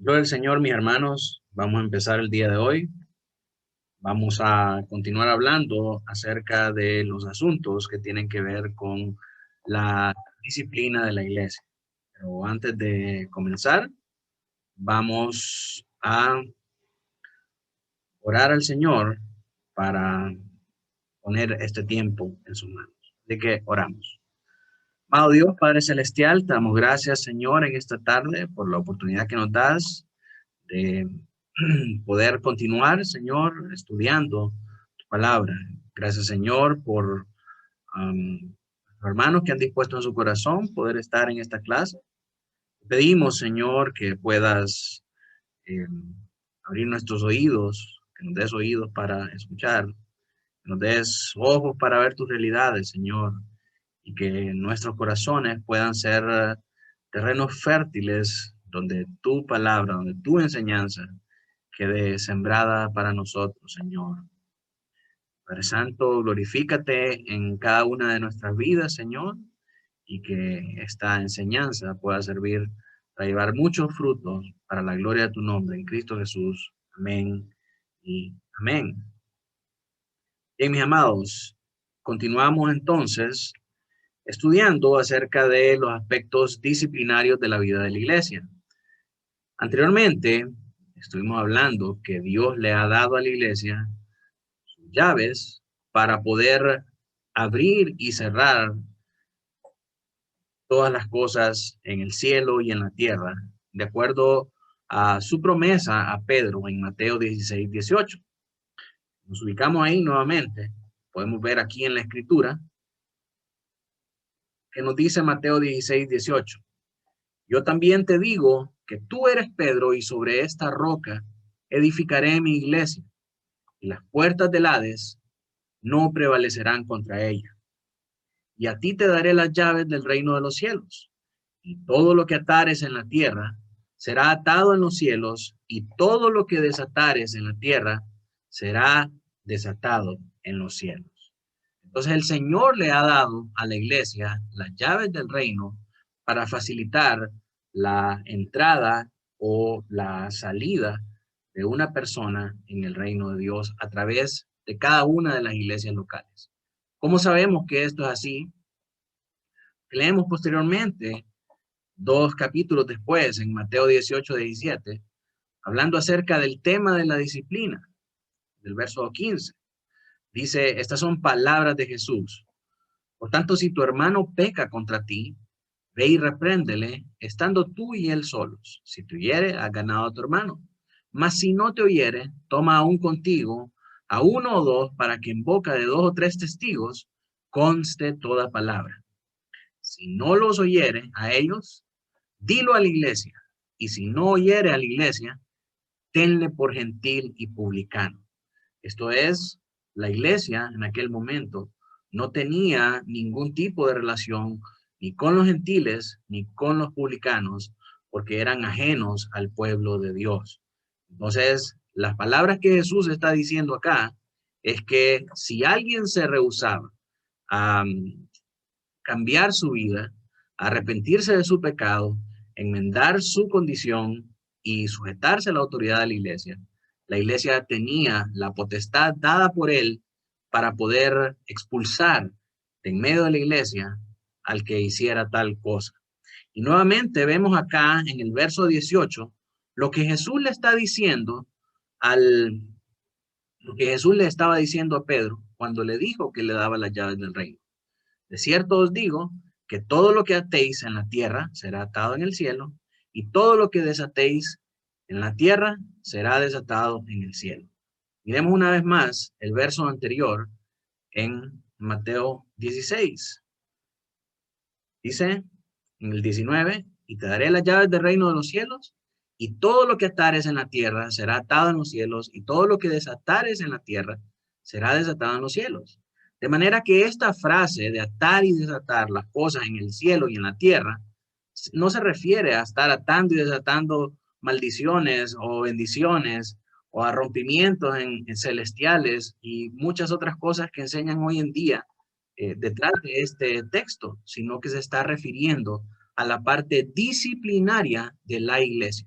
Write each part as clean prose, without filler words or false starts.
Yo, el Señor, mis hermanos, vamos a empezar el día de hoy. Vamos a continuar hablando acerca de los asuntos que tienen que ver con la disciplina de la iglesia. Pero antes de comenzar, vamos a orar al Señor para poner este tiempo en sus manos. Así que oramos. Amado Dios, Padre Celestial, te damos gracias, Señor, en esta tarde por la oportunidad que nos das de poder continuar, Señor, estudiando tu palabra. Gracias, Señor, por los hermanos que han dispuesto en su corazón poder estar en esta clase. Pedimos, Señor, que puedas eh, abrir nuestros oídos, que nos des oídos para escuchar, que nos des ojos para ver tus realidades, Señor, y que nuestros corazones puedan ser terrenos fértiles donde tu palabra, donde tu enseñanza quede sembrada para nosotros, Señor. Padre Santo, glorifícate en cada una de nuestras vidas, Señor, y que esta enseñanza pueda servir para llevar muchos frutos para la gloria de tu nombre, en Cristo Jesús. Amén y amén. Bien, mis amados, continuamos entonces estudiando acerca de los aspectos disciplinarios de la vida de la iglesia. Anteriormente, estuvimos hablando que Dios le ha dado a la iglesia llaves para poder abrir y cerrar todas las cosas en el cielo y en la tierra, de acuerdo a su promesa a Pedro en Mateo 16:18. Nos ubicamos ahí nuevamente. Podemos ver aquí en la escritura que nos dice Mateo 16:18. Yo también te digo que tú eres Pedro y sobre esta roca edificaré mi iglesia y las puertas del Hades no prevalecerán contra ella. Y a ti te daré las llaves del reino de los cielos. Y todo lo que atares en la tierra será atado en los cielos, y todo lo que desatares en la tierra será desatado en los cielos. Entonces el Señor le ha dado a la iglesia las llaves del reino para facilitar la entrada o la salida de una persona en el reino de Dios a través de cada una de las iglesias locales. ¿Cómo sabemos que esto es así? Leemos posteriormente, dos capítulos después, en Mateo 18:17, hablando acerca del tema de la disciplina, del verso 15. Dice, estas son palabras de Jesús. Por tanto, si tu hermano peca contra ti, ve y repréndele, estando tú y él solos. Si te oyere, has ganado a tu hermano. Mas si no te oyere, toma aún contigo a uno o dos, para que en boca de dos o tres testigos conste toda palabra. Si no los oyere a ellos, dilo a la iglesia. Y si no oyere a la iglesia, tenle por gentil y publicano. Esto es, la iglesia en aquel momento no tenía ningún tipo de relación ni con los gentiles ni con los publicanos, porque eran ajenos al pueblo de Dios. Entonces, las palabras que Jesús está diciendo acá es que si alguien se rehusaba a cambiar su vida, arrepentirse de su pecado, enmendar su condición y sujetarse a la autoridad de la iglesia tenía la potestad dada por él para poder expulsar de en medio de la iglesia al que hiciera tal cosa. Y nuevamente vemos acá en el verso 18 lo que Jesús le está diciendo lo que Jesús le estaba diciendo a Pedro cuando le dijo que le daba las llaves del reino. De cierto os digo que todo lo que atéis en la tierra será atado en el cielo, y todo lo que desatéis en la tierra será desatado en el cielo. Miremos una vez más el verso anterior en Mateo 16. Dice en el 19, y te daré las llaves del reino de los cielos, y todo lo que atares en la tierra será atado en los cielos, y todo lo que desatares en la tierra será desatado en los cielos. De manera que esta frase de atar y desatar las cosas en el cielo y en la tierra no se refiere a estar atando y desatando maldiciones o bendiciones o a rompimientos en celestiales y muchas otras cosas que enseñan hoy en día detrás de este texto, sino que se está refiriendo a la parte disciplinaria de la iglesia.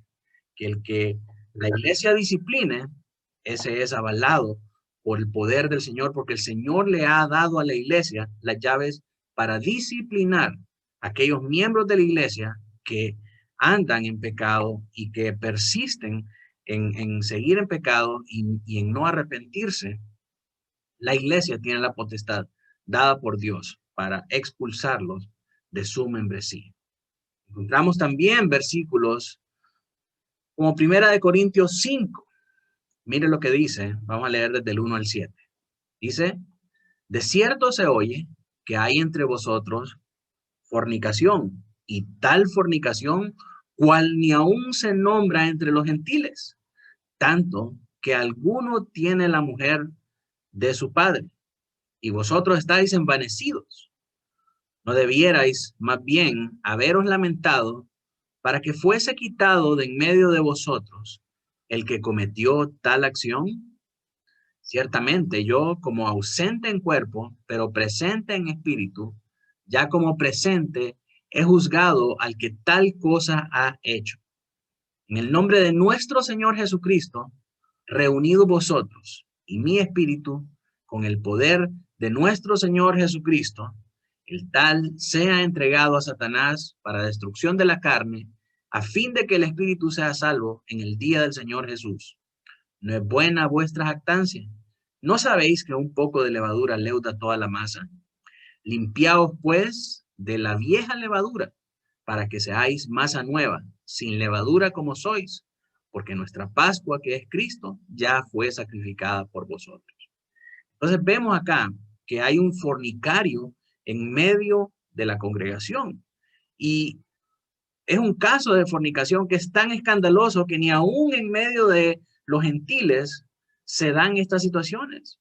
que el que la iglesia discipline, ese es avalado por el poder del Señor, porque el Señor le ha dado a la iglesia las llaves para disciplinar a aquellos miembros de la iglesia que andan en pecado y que persisten en seguir en pecado y en no arrepentirse. La iglesia tiene la potestad dada por Dios para expulsarlos de su membresía. Encontramos también versículos como 1 Corintios 5. Mire lo que dice, vamos a leer desde el 1 al 7. Dice, de cierto se oye que hay entre vosotros fornicación, y tal fornicación cual ni aún se nombra entre los gentiles, tanto que alguno tiene la mujer de su padre, y vosotros estáis envanecidos. ¿No debierais más bien haberos lamentado para que fuese quitado de en medio de vosotros el que cometió tal acción? Ciertamente yo, como ausente en cuerpo, pero presente en espíritu, ya como presente, he juzgado al que tal cosa ha hecho. En el nombre de nuestro Señor Jesucristo, reunidos vosotros y mi espíritu, con el poder de nuestro Señor Jesucristo, el tal sea entregado a Satanás para destrucción de la carne, a fin de que el espíritu sea salvo en el día del Señor Jesús. ¿No es buena vuestra jactancia? ¿No sabéis que un poco de levadura leuda toda la masa? Limpiaos pues de la vieja levadura, para que seáis masa nueva, sin levadura como sois, porque nuestra Pascua, que es Cristo, ya fue sacrificada por vosotros. Entonces vemos acá que hay un fornicario en medio de la congregación. Y es un caso de fornicación que es tan escandaloso que ni aún en medio de los gentiles se dan estas situaciones.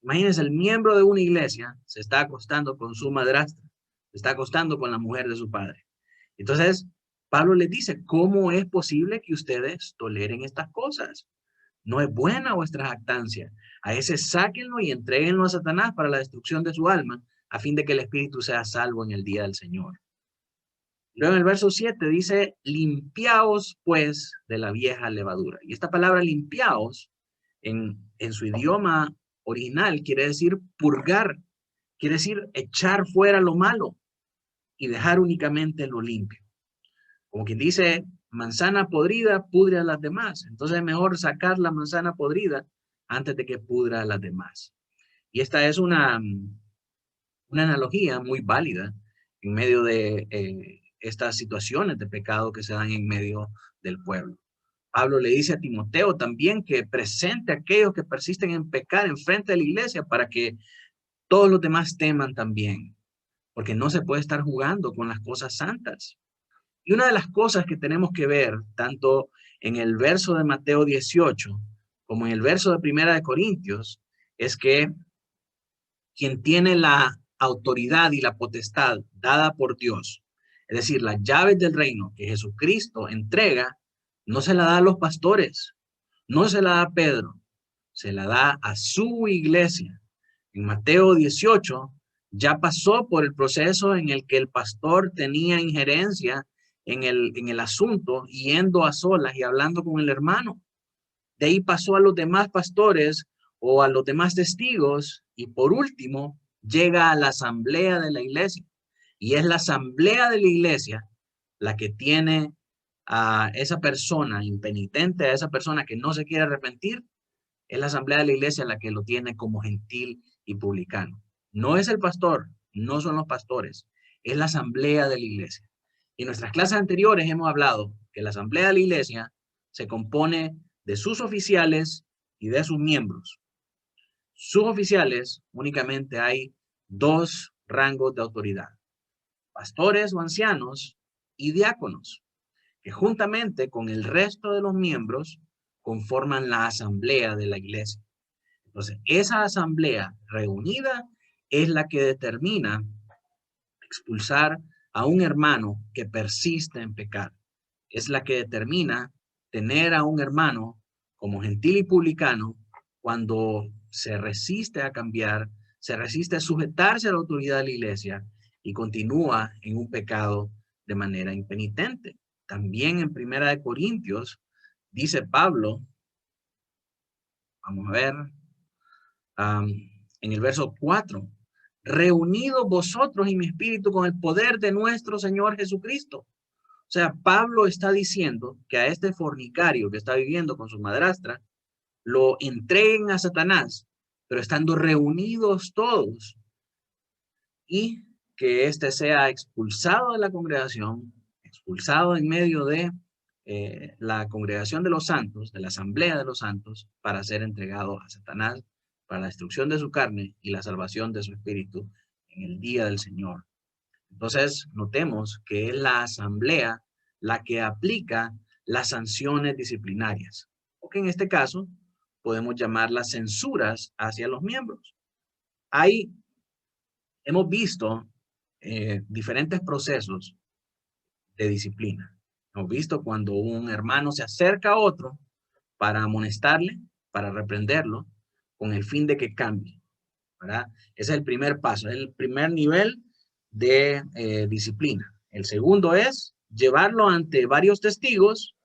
Imagínense, el miembro de una iglesia se está acostando con su madrastra, se está acostando con la mujer de su padre. Entonces, Pablo les dice, ¿cómo es posible que ustedes toleren estas cosas? No es buena vuestra jactancia. A ese sáquenlo y entréguenlo a Satanás para la destrucción de su alma, a fin de que el espíritu sea salvo en el día del Señor. Luego en el verso 7 dice, limpiaos pues de la vieja levadura. Y esta palabra limpiaos en su idioma original quiere decir purgar, quiere decir echar fuera lo malo y dejar únicamente lo limpio. Como quien dice, manzana podrida pudre a las demás. Entonces es mejor sacar la manzana podrida antes de que pudra a las demás. Y esta es una analogía muy válida en medio de estas situaciones de pecado que se dan en medio del pueblo. Pablo le dice a Timoteo también que presente a aquellos que persisten en pecar en frente de la iglesia para que todos los demás teman también, porque no se puede estar jugando con las cosas santas. Y una de las cosas que tenemos que ver, tanto en el verso de Mateo 18 como en el verso de 1 Corintios, es que quien tiene la autoridad y la potestad dada por Dios, es decir, las llaves del reino que Jesucristo entrega, no se la da a los pastores, no se la da a Pedro, se la da a su iglesia. En Mateo 18 ya pasó por el proceso en el que el pastor tenía injerencia en el asunto, yendo a solas y hablando con el hermano. De ahí pasó a los demás pastores o a los demás testigos y por último llega a la asamblea de la iglesia. Y es la asamblea de la iglesia la que tiene a esa persona impenitente, a esa persona que no se quiere arrepentir, es la asamblea de la iglesia la que lo tiene como gentil y publicano. No es el pastor, no son los pastores, es la asamblea de la iglesia. Y en nuestras clases anteriores hemos hablado que la asamblea de la iglesia se compone de sus oficiales y de sus miembros. Sus oficiales únicamente hay dos rangos de autoridad, pastores o ancianos y diáconos, que juntamente con el resto de los miembros conforman la asamblea de la iglesia. Entonces, esa asamblea reunida es la que determina expulsar a un hermano que persiste en pecar. Es la que determina tener a un hermano como gentil y publicano cuando se resiste a cambiar, se resiste a sujetarse a la autoridad de la iglesia y continúa en un pecado de manera impenitente. También en Primera de Corintios dice Pablo, vamos a ver, en el verso 4, reunidos vosotros y mi espíritu con el poder de nuestro Señor Jesucristo. O sea, Pablo está diciendo que a este fornicario que está viviendo con su madrastra, lo entreguen a Satanás, pero estando reunidos todos, y que éste sea expulsado de la congregación, expulsado en medio de la congregación de los santos, de la asamblea de los santos, para ser entregado a Satanás, para la destrucción de su carne y la salvación de su espíritu en el día del Señor. Entonces, notemos que es la asamblea la que aplica las sanciones disciplinarias, o que en este caso podemos llamarlas censuras hacia los miembros. Ahí hemos visto diferentes procesos de disciplina. Hemos visto cuando un hermano se acerca a otro para amonestarle, para reprenderlo, con el fin de que cambie, ¿verdad? Ese es el primer paso, es el primer nivel de disciplina. El segundo es llevarlo ante varios testigos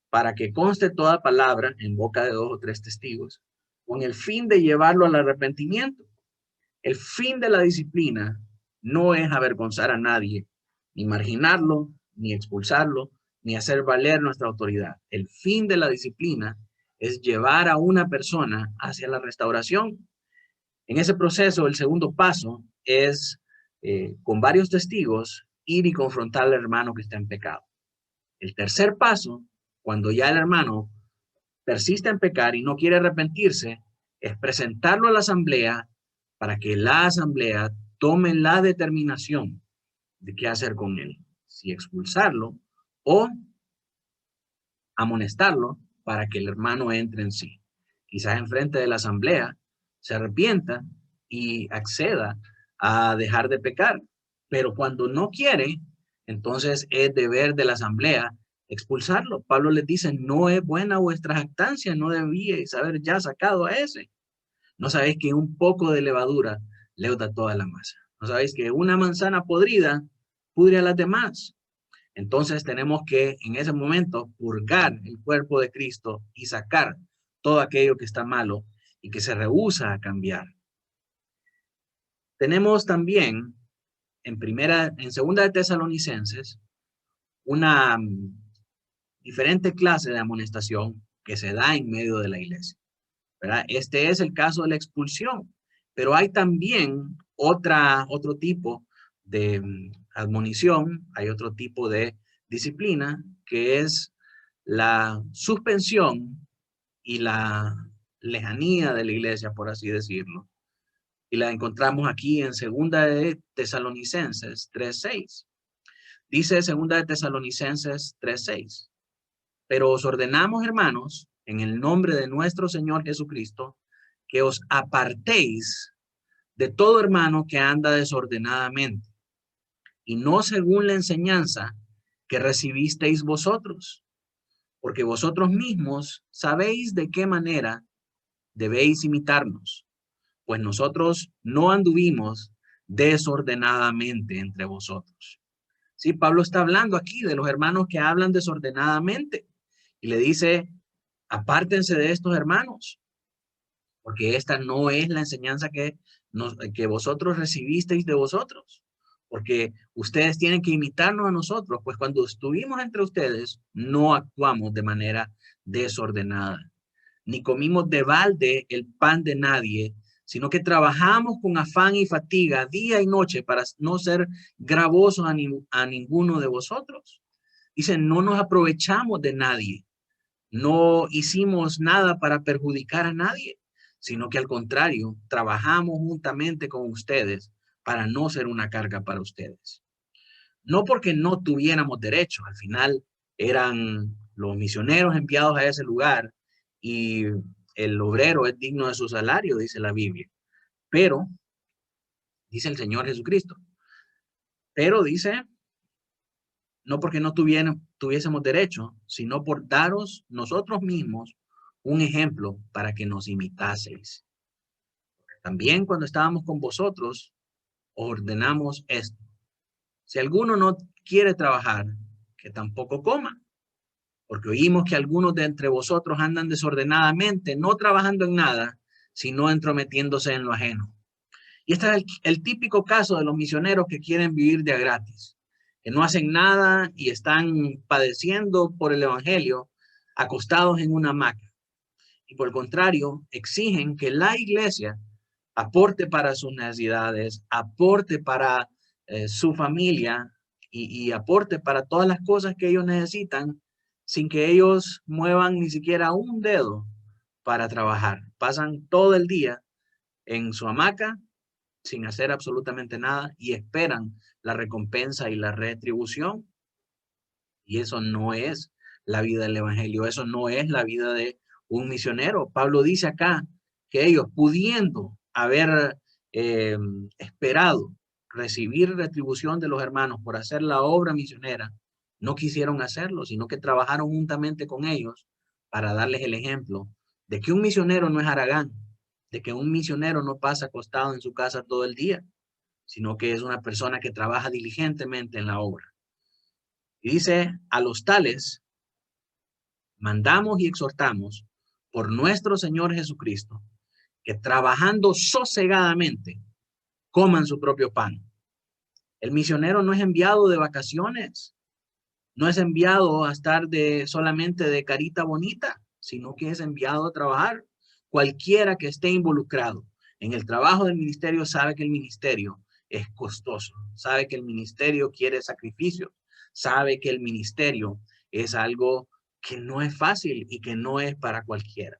para que conste toda palabra en boca de 2 o 3 testigos, con el fin de llevarlo al arrepentimiento. El fin de la disciplina no es avergonzar a nadie, ni marginarlo, ni expulsarlo, ni hacer valer nuestra autoridad. El fin de la disciplina es llevar a una persona hacia la restauración. En ese proceso, el segundo paso es, con varios testigos, ir y confrontar al hermano que está en pecado. El tercer paso, cuando ya el hermano persiste en pecar y no quiere arrepentirse, es presentarlo a la asamblea para que la asamblea tome la determinación de qué hacer con él, si expulsarlo o amonestarlo para que el hermano entre en sí. Quizás en frente de la asamblea se arrepienta y acceda a dejar de pecar, pero cuando no quiere, entonces es deber de la asamblea expulsarlo. Pablo les dice, no es buena vuestra jactancia, no debíais haber ya sacado a ese. No sabéis que un poco de levadura leuda toda la masa. No sabéis que una manzana podrida pudre a las demás. Entonces tenemos que en ese momento purgar el cuerpo de Cristo y sacar todo aquello que está malo y que se rehúsa a cambiar. Tenemos también en segunda de Tesalonicenses una diferente clase de amonestación que se da en medio de la iglesia, ¿verdad? Este es el caso de la expulsión, pero hay también otro tipo de admonición, hay otro tipo de disciplina, que es la suspensión y la lejanía de la iglesia, por así decirlo. Y la encontramos aquí en segunda de Tesalonicenses 3:6. Dice segunda de Tesalonicenses 3:6. Pero os ordenamos, hermanos, en el nombre de nuestro Señor Jesucristo, que os apartéis de todo hermano que anda desordenadamente, y no según la enseñanza que recibisteis vosotros, porque vosotros mismos sabéis de qué manera debéis imitarnos, pues nosotros no anduvimos desordenadamente entre vosotros. Sí, Pablo está hablando aquí de los hermanos que hablan desordenadamente y le dice, apártense de estos hermanos, porque esta no es la enseñanza que vosotros recibisteis de vosotros, porque ustedes tienen que imitarnos a nosotros, pues cuando estuvimos entre ustedes no actuamos de manera desordenada, ni comimos de balde el pan de nadie, sino que trabajamos con afán y fatiga día y noche para no ser gravosos a ninguno de vosotros. Dicen, no nos aprovechamos de nadie, no hicimos nada para perjudicar a nadie, sino que al contrario, trabajamos juntamente con ustedes para no ser una carga para ustedes. No porque no tuviéramos derecho, al final eran los misioneros enviados a ese lugar y el obrero es digno de su salario, dice la Biblia. Pero, dice el Señor Jesucristo, pero dice, no porque no tuviésemos derecho, sino por daros nosotros mismos un ejemplo para que nos imitaseis. También cuando estábamos con vosotros, ordenamos esto. Si alguno no quiere trabajar, que tampoco coma, porque oímos que algunos de entre vosotros andan desordenadamente, no trabajando en nada, sino entrometiéndose en lo ajeno. Y este es el típico caso de los misioneros que quieren vivir de a gratis, que no hacen nada y están padeciendo por el evangelio, acostados en una hamaca. Y por el contrario, exigen que la iglesia aporte para sus necesidades, aporte para su familia y aporte para todas las cosas que ellos necesitan, sin que ellos muevan ni siquiera un dedo para trabajar. Pasan todo el día en su hamaca sin hacer absolutamente nada y esperan la recompensa y la retribución. Y eso no es la vida del evangelio, eso no es la vida de un misionero. Pablo dice acá que ellos, pudiendo haber esperado recibir retribución de los hermanos por hacer la obra misionera, no quisieron hacerlo, sino que trabajaron juntamente con ellos para darles el ejemplo de que un misionero no es haragán, de que un misionero no pasa acostado en su casa todo el día, sino que es una persona que trabaja diligentemente en la obra. Y dice, a los tales mandamos y exhortamos por nuestro Señor Jesucristo, que trabajando sosegadamente coman su propio pan. El misionero no es enviado de vacaciones, no es enviado a estar solamente de carita bonita, sino que es enviado a trabajar. Cualquiera que esté involucrado en el trabajo del ministerio sabe que el ministerio es costoso, sabe que el ministerio quiere sacrificios, sabe que el ministerio es algo que no es fácil y que no es para cualquiera.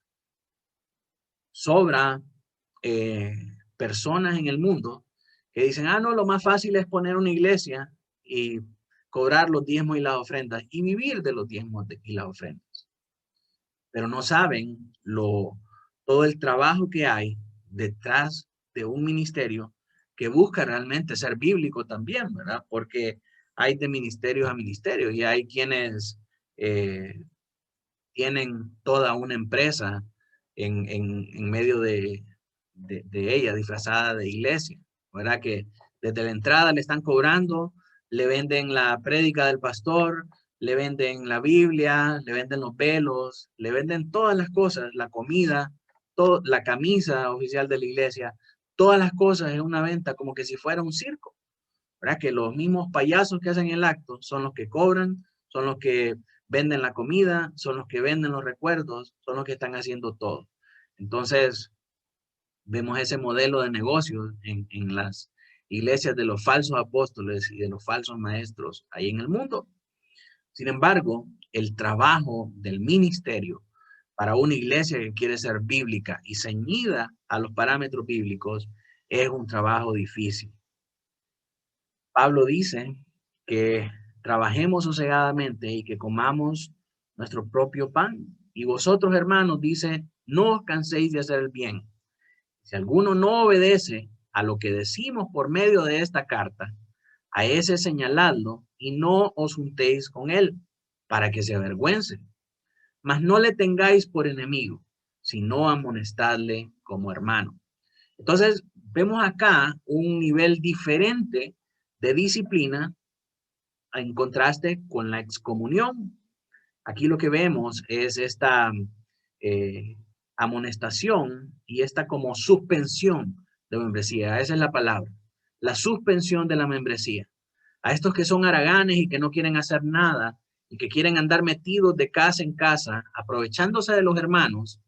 Sobra personas en el mundo que dicen, no, lo más fácil es poner una iglesia y cobrar los diezmos y las ofrendas y vivir de los diezmos y las ofrendas. Pero no saben todo el trabajo que hay detrás de un ministerio que busca realmente ser bíblico también, ¿verdad? Porque hay de ministerios a ministerios y hay quienes tienen toda una empresa en medio de ella, disfrazada de iglesia, ¿verdad? Que desde la entrada le están cobrando, le venden la prédica del pastor, le venden la Biblia, le venden los velos, le venden todas las cosas, la comida, la camisa oficial de la iglesia, todas las cosas en una venta como que si fuera un circo, ¿verdad? Que los mismos payasos que hacen el acto son los que cobran, son los que venden la comida, son los que venden los recuerdos, son los que están haciendo todo. Entonces, vemos ese modelo de negocio en las iglesias de los falsos apóstoles y de los falsos maestros ahí en el mundo. Sin embargo, el trabajo del ministerio para una iglesia que quiere ser bíblica y ceñida a los parámetros bíblicos es un trabajo difícil. Pablo dice que trabajemos sosegadamente y que comamos nuestro propio pan. Y vosotros, hermanos, dice, no os canséis de hacer el bien. Si alguno no obedece a lo que decimos por medio de esta carta, a ese señaladlo y no os juntéis con él para que se avergüence. Mas no le tengáis por enemigo, sino amonestadle como hermano. Entonces, vemos acá un nivel diferente de disciplina en contraste con la excomunión. Aquí lo que vemos es esta amonestación y esta como suspensión de membresía. Esa es la palabra, la suspensión de la membresía. A estos que son haraganes y que no quieren hacer nada y que quieren andar metidos de casa en casa, aprovechándose de los hermanos,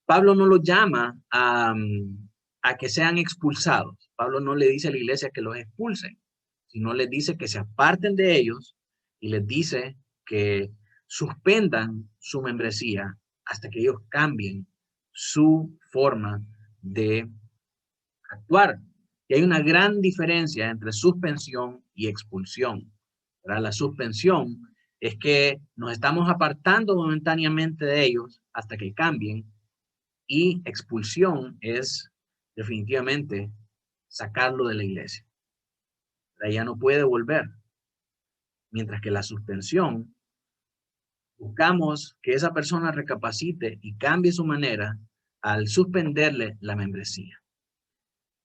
Pablo no los llama a que sean expulsados. Pablo no le dice a la iglesia que los expulsen, sino les dice que se aparten de ellos y les dice que suspendan su membresía hasta que ellos cambien su forma de actuar. Y hay una gran diferencia entre suspensión y expulsión. ¿Verdad? La suspensión es que nos estamos apartando momentáneamente de ellos hasta que cambien, y expulsión es definitivamente sacarlo de la iglesia. Ya no puede volver. Mientras que la suspensión, buscamos que esa persona recapacite y cambie su manera al suspenderle la membresía.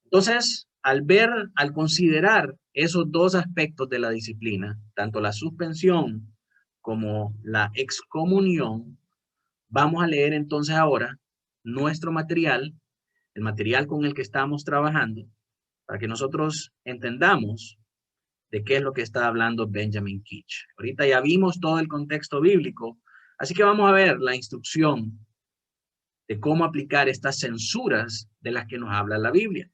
Entonces, al considerar esos dos aspectos de la disciplina, tanto la suspensión como la excomunión, vamos a leer entonces ahora nuestro material, el material con el que estamos trabajando, para que nosotros entendamos de qué es lo que está hablando Benjamin Keach. Ahorita ya vimos todo el contexto bíblico, así que vamos a ver la instrucción de cómo aplicar estas censuras de las que nos habla la Biblia.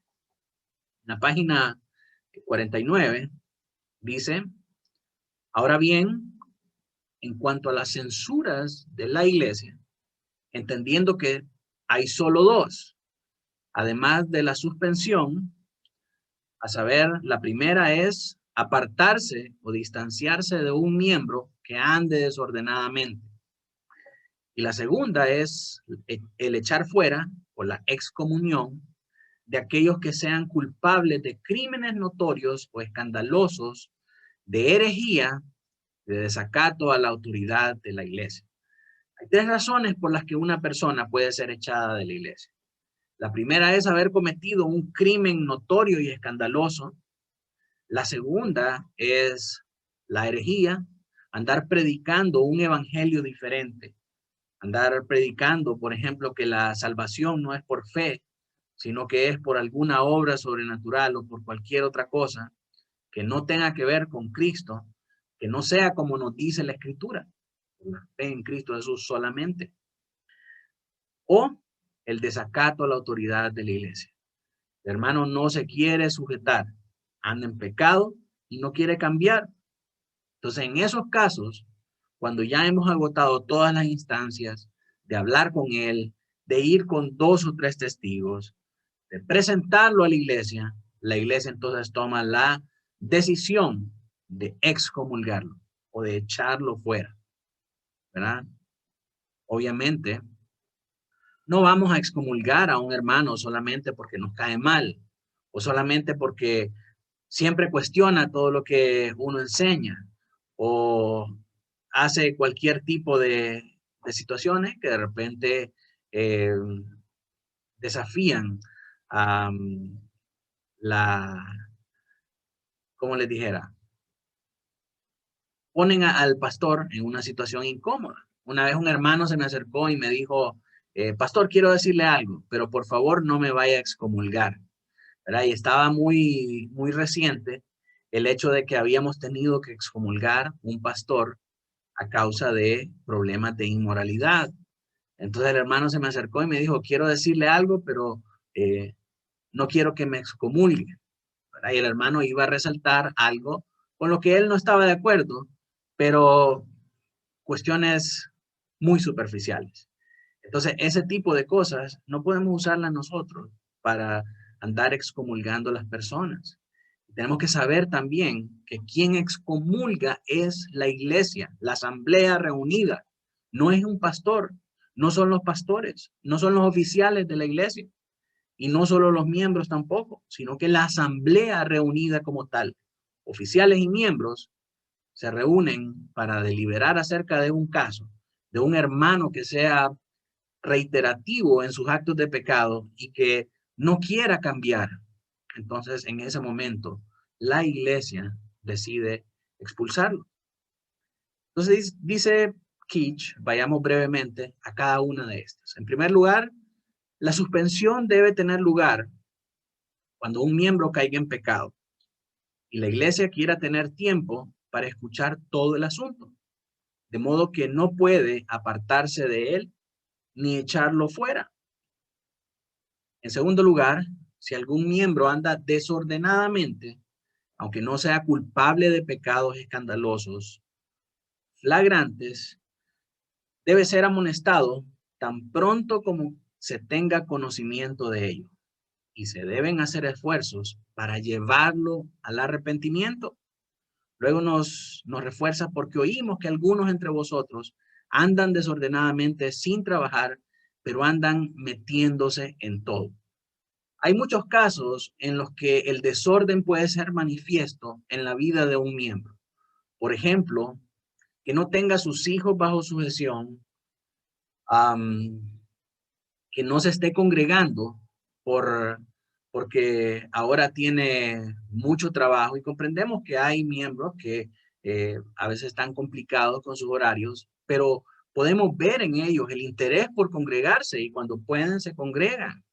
En la página 49 dice, ahora bien, en cuanto a las censuras de la iglesia, entendiendo que hay solo dos, además de la suspensión, a saber, la primera es apartarse o distanciarse de un miembro que ande desordenadamente. Y la segunda es el echar fuera o la excomunión de aquellos que sean culpables de crímenes notorios o escandalosos, de herejía, de desacato a la autoridad de la iglesia. Hay tres razones por las que una persona puede ser echada de la iglesia. La primera es haber cometido un crimen notorio y escandaloso. La segunda es la herejía, andar predicando un evangelio diferente. Andar predicando, por ejemplo, que la salvación no es por fe, sino que es por alguna obra sobrenatural o por cualquier otra cosa que no tenga que ver con Cristo, que no sea como nos dice la Escritura, la fe en Cristo Jesús solamente. O el desacato a la autoridad de la iglesia. El hermano no se quiere sujetar, anda en pecado y no quiere cambiar. Entonces, en esos casos, cuando ya hemos agotado todas las instancias de hablar con él, de ir con 2 o 3 testigos, de presentarlo a la iglesia entonces toma la decisión de excomulgarlo o de echarlo fuera, ¿verdad? Obviamente, no vamos a excomulgar a un hermano solamente porque nos cae mal o solamente porque siempre cuestiona todo lo que uno enseña o hace cualquier tipo de situaciones que de repente desafían a como les dijera, ponen al pastor en una situación incómoda. Una vez un hermano se me acercó y me dijo, pastor, quiero decirle algo, pero por favor no me vaya a excomulgar, ¿verdad? Y estaba muy reciente el hecho de que habíamos tenido que excomulgar un pastor a causa de problemas de inmoralidad. Entonces el hermano se me acercó y me dijo, quiero decirle algo, pero no quiero que me excomulgue, ¿verdad? Y el hermano iba a resaltar algo con lo que él no estaba de acuerdo, pero cuestiones muy superficiales. Entonces, ese tipo de cosas no podemos usarlas nosotros para andar excomulgando a las personas. Tenemos que saber también que quien excomulga es la iglesia, la asamblea reunida. No es un pastor, no son los pastores, no son los oficiales de la iglesia y no solo los miembros tampoco, sino que la asamblea reunida como tal, oficiales y miembros, se reúnen para deliberar acerca de un caso, de un hermano que sea reiterativo en sus actos de pecado y que no quiera cambiar. Entonces, en ese momento, la iglesia decide expulsarlo. Entonces, dice Keach, vayamos brevemente a cada una de estas. En primer lugar, la suspensión debe tener lugar cuando un miembro caiga en pecado y la iglesia quiera tener tiempo para escuchar todo el asunto, de modo que no puede apartarse de él ni echarlo fuera. En segundo lugar, si algún miembro anda desordenadamente, aunque no sea culpable de pecados escandalosos, flagrantes, debe ser amonestado tan pronto como se tenga conocimiento de ello. Y se deben hacer esfuerzos para llevarlo al arrepentimiento. Luego nos refuerza porque oímos que algunos entre vosotros andan desordenadamente sin trabajar, pero andan metiéndose en todo. Hay muchos casos en los que el desorden puede ser manifiesto en la vida de un miembro. Por ejemplo, que no tenga a sus hijos bajo sujeción, que no se esté congregando porque ahora tiene mucho trabajo y comprendemos que hay miembros que a veces están complicados con sus horarios, pero podemos ver en ellos el interés por congregarse y cuando pueden se congregan.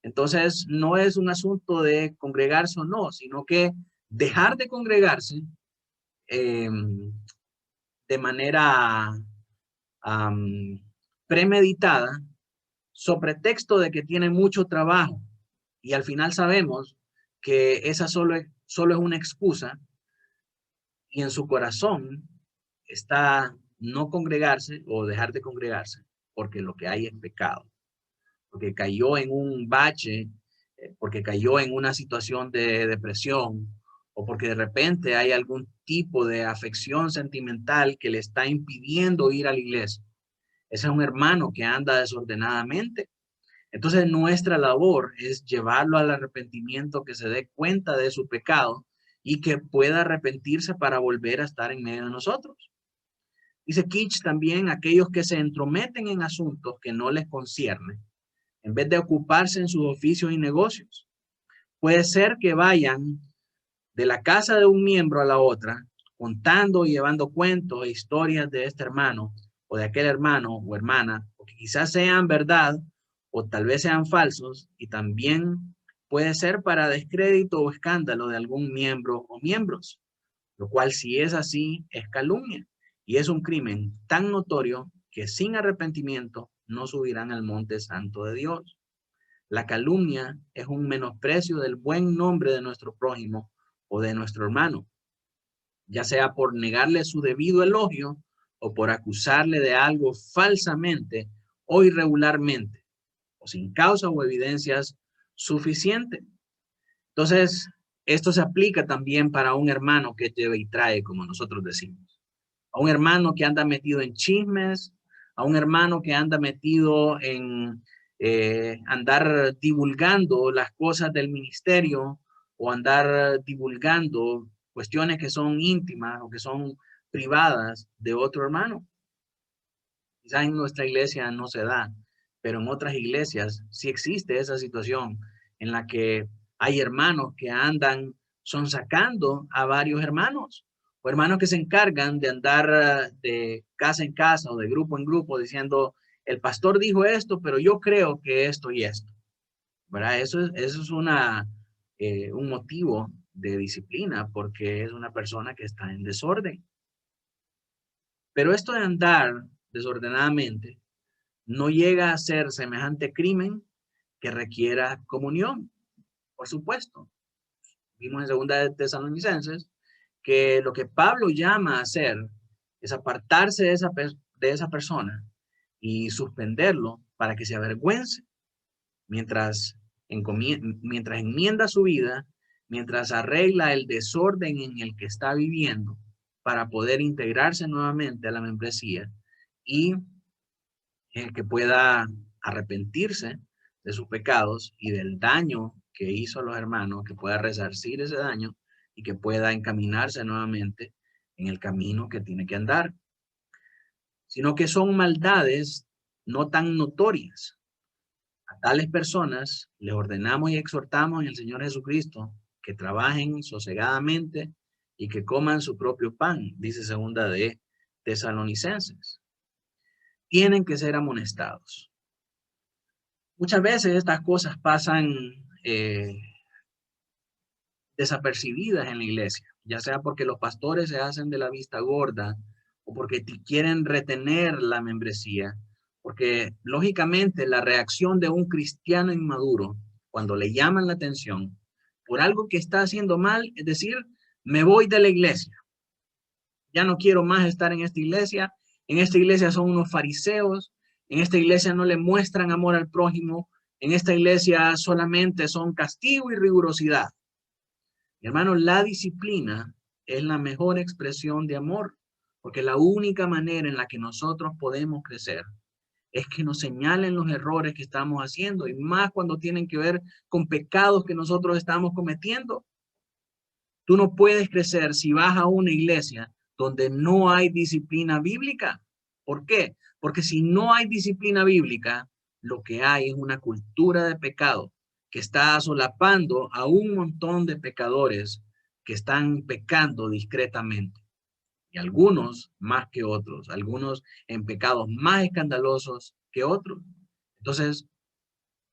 Entonces, no es un asunto de congregarse o no, sino que dejar de congregarse eh, de manera premeditada, sobre texto de que tiene mucho trabajo. Y al final sabemos que esa solo es una excusa y en su corazón está no congregarse o dejar de congregarse porque lo que hay es pecado, porque cayó en un bache, porque cayó en una situación de depresión o porque de repente hay algún tipo de afección sentimental que le está impidiendo ir a la iglesia. Ese es un hermano que anda desordenadamente. Entonces nuestra labor es llevarlo al arrepentimiento, que se dé cuenta de su pecado y que pueda arrepentirse para volver a estar en medio de nosotros. Dice Kitch también, aquellos que se entrometen en asuntos que no les conciernen, en vez de ocuparse en sus oficios y negocios. Puede ser que vayan de la casa de un miembro a la otra, contando y llevando cuentos e historias de este hermano o de aquel hermano o hermana, o que quizás sean verdad o tal vez sean falsos, y también puede ser para descrédito o escándalo de algún miembro o miembros, lo cual si es así es calumnia y es un crimen tan notorio que sin arrepentimiento no subirán al monte santo de Dios. La calumnia es un menosprecio del buen nombre de nuestro prójimo o de nuestro hermano, ya sea por negarle su debido elogio o por acusarle de algo falsamente o irregularmente, o sin causa o evidencias suficientes. Entonces, esto se aplica también para un hermano que lleva y trae, como nosotros decimos. A un hermano que anda metido en chismes, a un hermano que anda metido en andar divulgando las cosas del ministerio o andar divulgando cuestiones que son íntimas o que son privadas de otro hermano. Quizás en nuestra iglesia no se da, pero en otras iglesias sí existe esa situación en la que hay hermanos que andan sonsacando a varios hermanos o hermanos que se encargan de andar de casa en casa o de grupo en grupo diciendo, el pastor dijo esto, pero yo creo que esto y esto. ¿Verdad? Eso es un motivo de disciplina porque es una persona que está en desorden. Pero esto de andar desordenadamente no llega a ser semejante crimen que requiera comunión, por supuesto. Vimos en segunda de Tesalonicenses que lo que Pablo llama a hacer es apartarse de esa persona y suspenderlo para que se avergüence mientras, mientras enmienda su vida, mientras arregla el desorden en el que está viviendo para poder integrarse nuevamente a la membresía y que pueda arrepentirse de sus pecados y del daño que hizo a los hermanos, que pueda resarcir ese daño y que pueda encaminarse nuevamente en el camino que tiene que andar, sino que son maldades no tan notorias. A tales personas les ordenamos y exhortamos en el Señor Jesucristo que trabajen sosegadamente y que coman su propio pan, dice segunda de Tesalonicenses. Tienen que ser amonestados. Muchas veces estas cosas pasan desapercibidas en la iglesia, ya sea porque los pastores se hacen de la vista gorda o porque quieren retener la membresía, porque lógicamente la reacción de un cristiano inmaduro cuando le llaman la atención por algo que está haciendo mal, es decir, me voy de la iglesia, ya no quiero más estar en esta iglesia son unos fariseos, en esta iglesia no le muestran amor al prójimo, en esta iglesia solamente son castigo y rigurosidad. Mi hermano, la disciplina es la mejor expresión de amor, porque la única manera en la que nosotros podemos crecer es que nos señalen los errores que estamos haciendo, y más cuando tienen que ver con pecados que nosotros estamos cometiendo. Tú no puedes crecer si vas a una iglesia donde no hay disciplina bíblica. ¿Por qué? Porque si no hay disciplina bíblica, lo que hay es una cultura de pecado que está solapando a un montón de pecadores que están pecando discretamente. y algunos más que otros, algunos en pecados más escandalosos que otros. Entonces,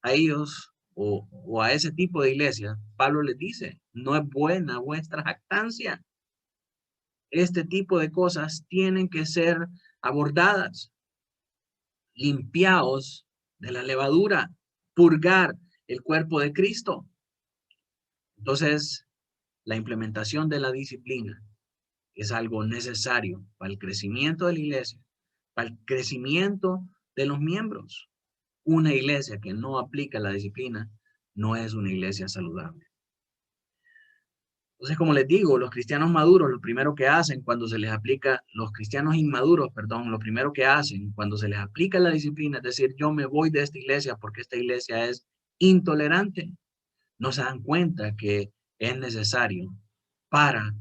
a ellos o a ese tipo de iglesia, Pablo les dice, no es buena vuestra jactancia. Este tipo de cosas tienen que ser abordadas, limpiados de la levadura, purgar el cuerpo de Cristo. Entonces, la implementación de la disciplina es algo necesario para el crecimiento de la iglesia, para el crecimiento de los miembros. Una iglesia que no aplica la disciplina no es una iglesia saludable. Entonces, como les digo, los cristianos maduros, lo primero que hacen cuando se les aplica, los cristianos inmaduros, perdón, lo primero que hacen cuando se les aplica la disciplina es decir, yo me voy de esta iglesia porque esta iglesia es intolerante. No se dan cuenta que es necesario para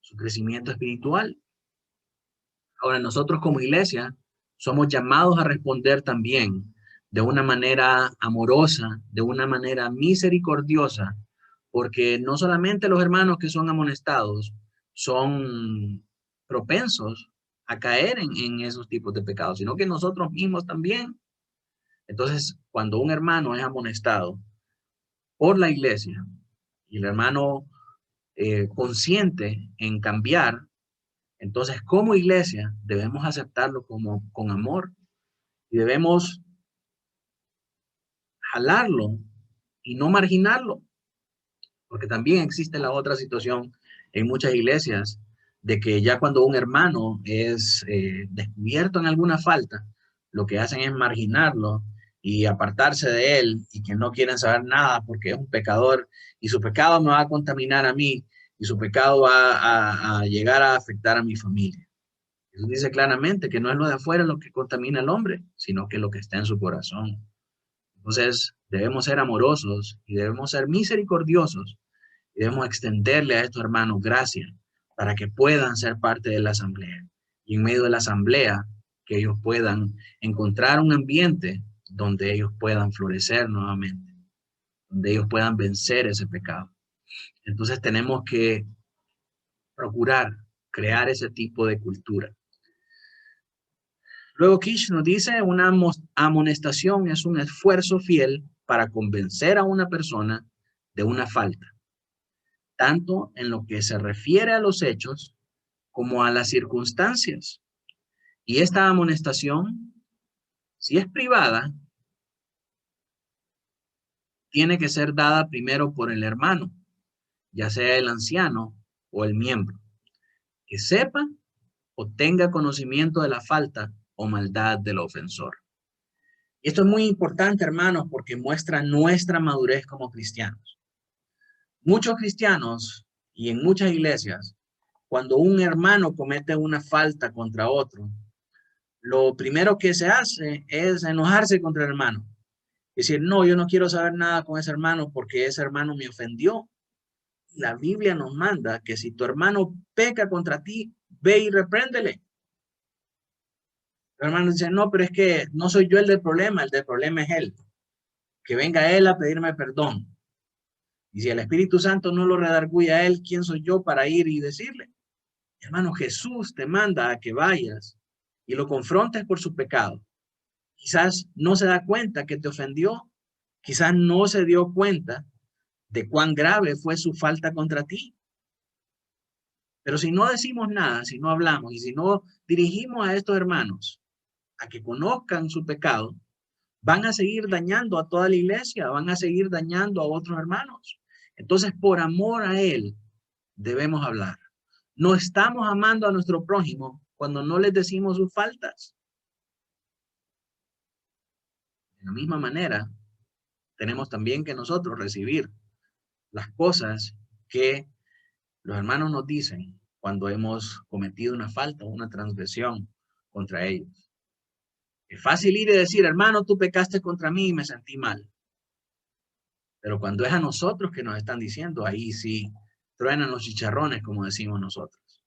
su crecimiento espiritual. Ahora, nosotros como iglesia somos llamados a responder también de una manera amorosa, de una manera misericordiosa, porque no solamente los hermanos que son amonestados son propensos a caer en esos tipos de pecados, sino que nosotros mismos también. Entonces, cuando un hermano es amonestado por la iglesia y el hermano consciente en cambiar, entonces como iglesia debemos aceptarlo como con amor y debemos jalarlo y no marginarlo, porque también existe la otra situación en muchas iglesias de que ya cuando un hermano es descubierto en alguna falta, lo que hacen es marginarlo y apartarse de él y que no quieren saber nada porque es un pecador y su pecado me va a contaminar a mí y su pecado va a llegar a afectar a mi familia. Jesús dice claramente que no es lo de afuera lo que contamina al hombre, sino que lo que está en su corazón. Entonces, debemos ser amorosos y debemos ser misericordiosos y debemos extenderle a estos hermanos gracia para que puedan ser parte de la asamblea. Y en medio de la asamblea, que ellos puedan encontrar un ambiente donde ellos puedan florecer nuevamente, donde ellos puedan vencer ese pecado. Entonces, tenemos que procurar crear ese tipo de cultura. Luego Kish nos dice, una amonestación es un esfuerzo fiel para convencer a una persona de una falta, tanto en lo que se refiere a los hechos como a las circunstancias. Y esta amonestación, si es privada, tiene que ser dada primero por el hermano, ya sea el anciano o el miembro, que sepa o tenga conocimiento de la falta o maldad del ofensor. Esto es muy importante, hermanos, porque muestra nuestra madurez como cristianos. Muchos cristianos y en muchas iglesias, cuando un hermano comete una falta contra otro, lo primero que se hace es enojarse contra el hermano. Decir, no, yo no quiero saber nada con ese hermano porque ese hermano me ofendió. La Biblia nos manda que si tu hermano peca contra ti, ve y repréndele. El hermano dice, no, pero es que no soy yo el del problema es él. Que venga él a pedirme perdón. Y si el Espíritu Santo no lo redarguye a él, ¿quién soy yo para ir y decirle? Hermano, Jesús te manda a que vayas y lo confrontes por su pecado. Quizás no se da cuenta que te ofendió. Quizás no se dio cuenta de cuán grave fue su falta contra ti. Pero si no decimos nada, si no hablamos y si no dirigimos a estos hermanos a que conozcan su pecado, van a seguir dañando a toda la iglesia, van a seguir dañando a otros hermanos. Entonces, por amor a él, debemos hablar. No estamos amando a nuestro prójimo cuando no les decimos sus faltas. De la misma manera, tenemos también que nosotros recibir las cosas que los hermanos nos dicen cuando hemos cometido una falta o una transgresión contra ellos. Es fácil ir y decir, hermano, tú pecaste contra mí y me sentí mal. Pero cuando es a nosotros que nos están diciendo, ahí sí truenan los chicharrones, como decimos nosotros.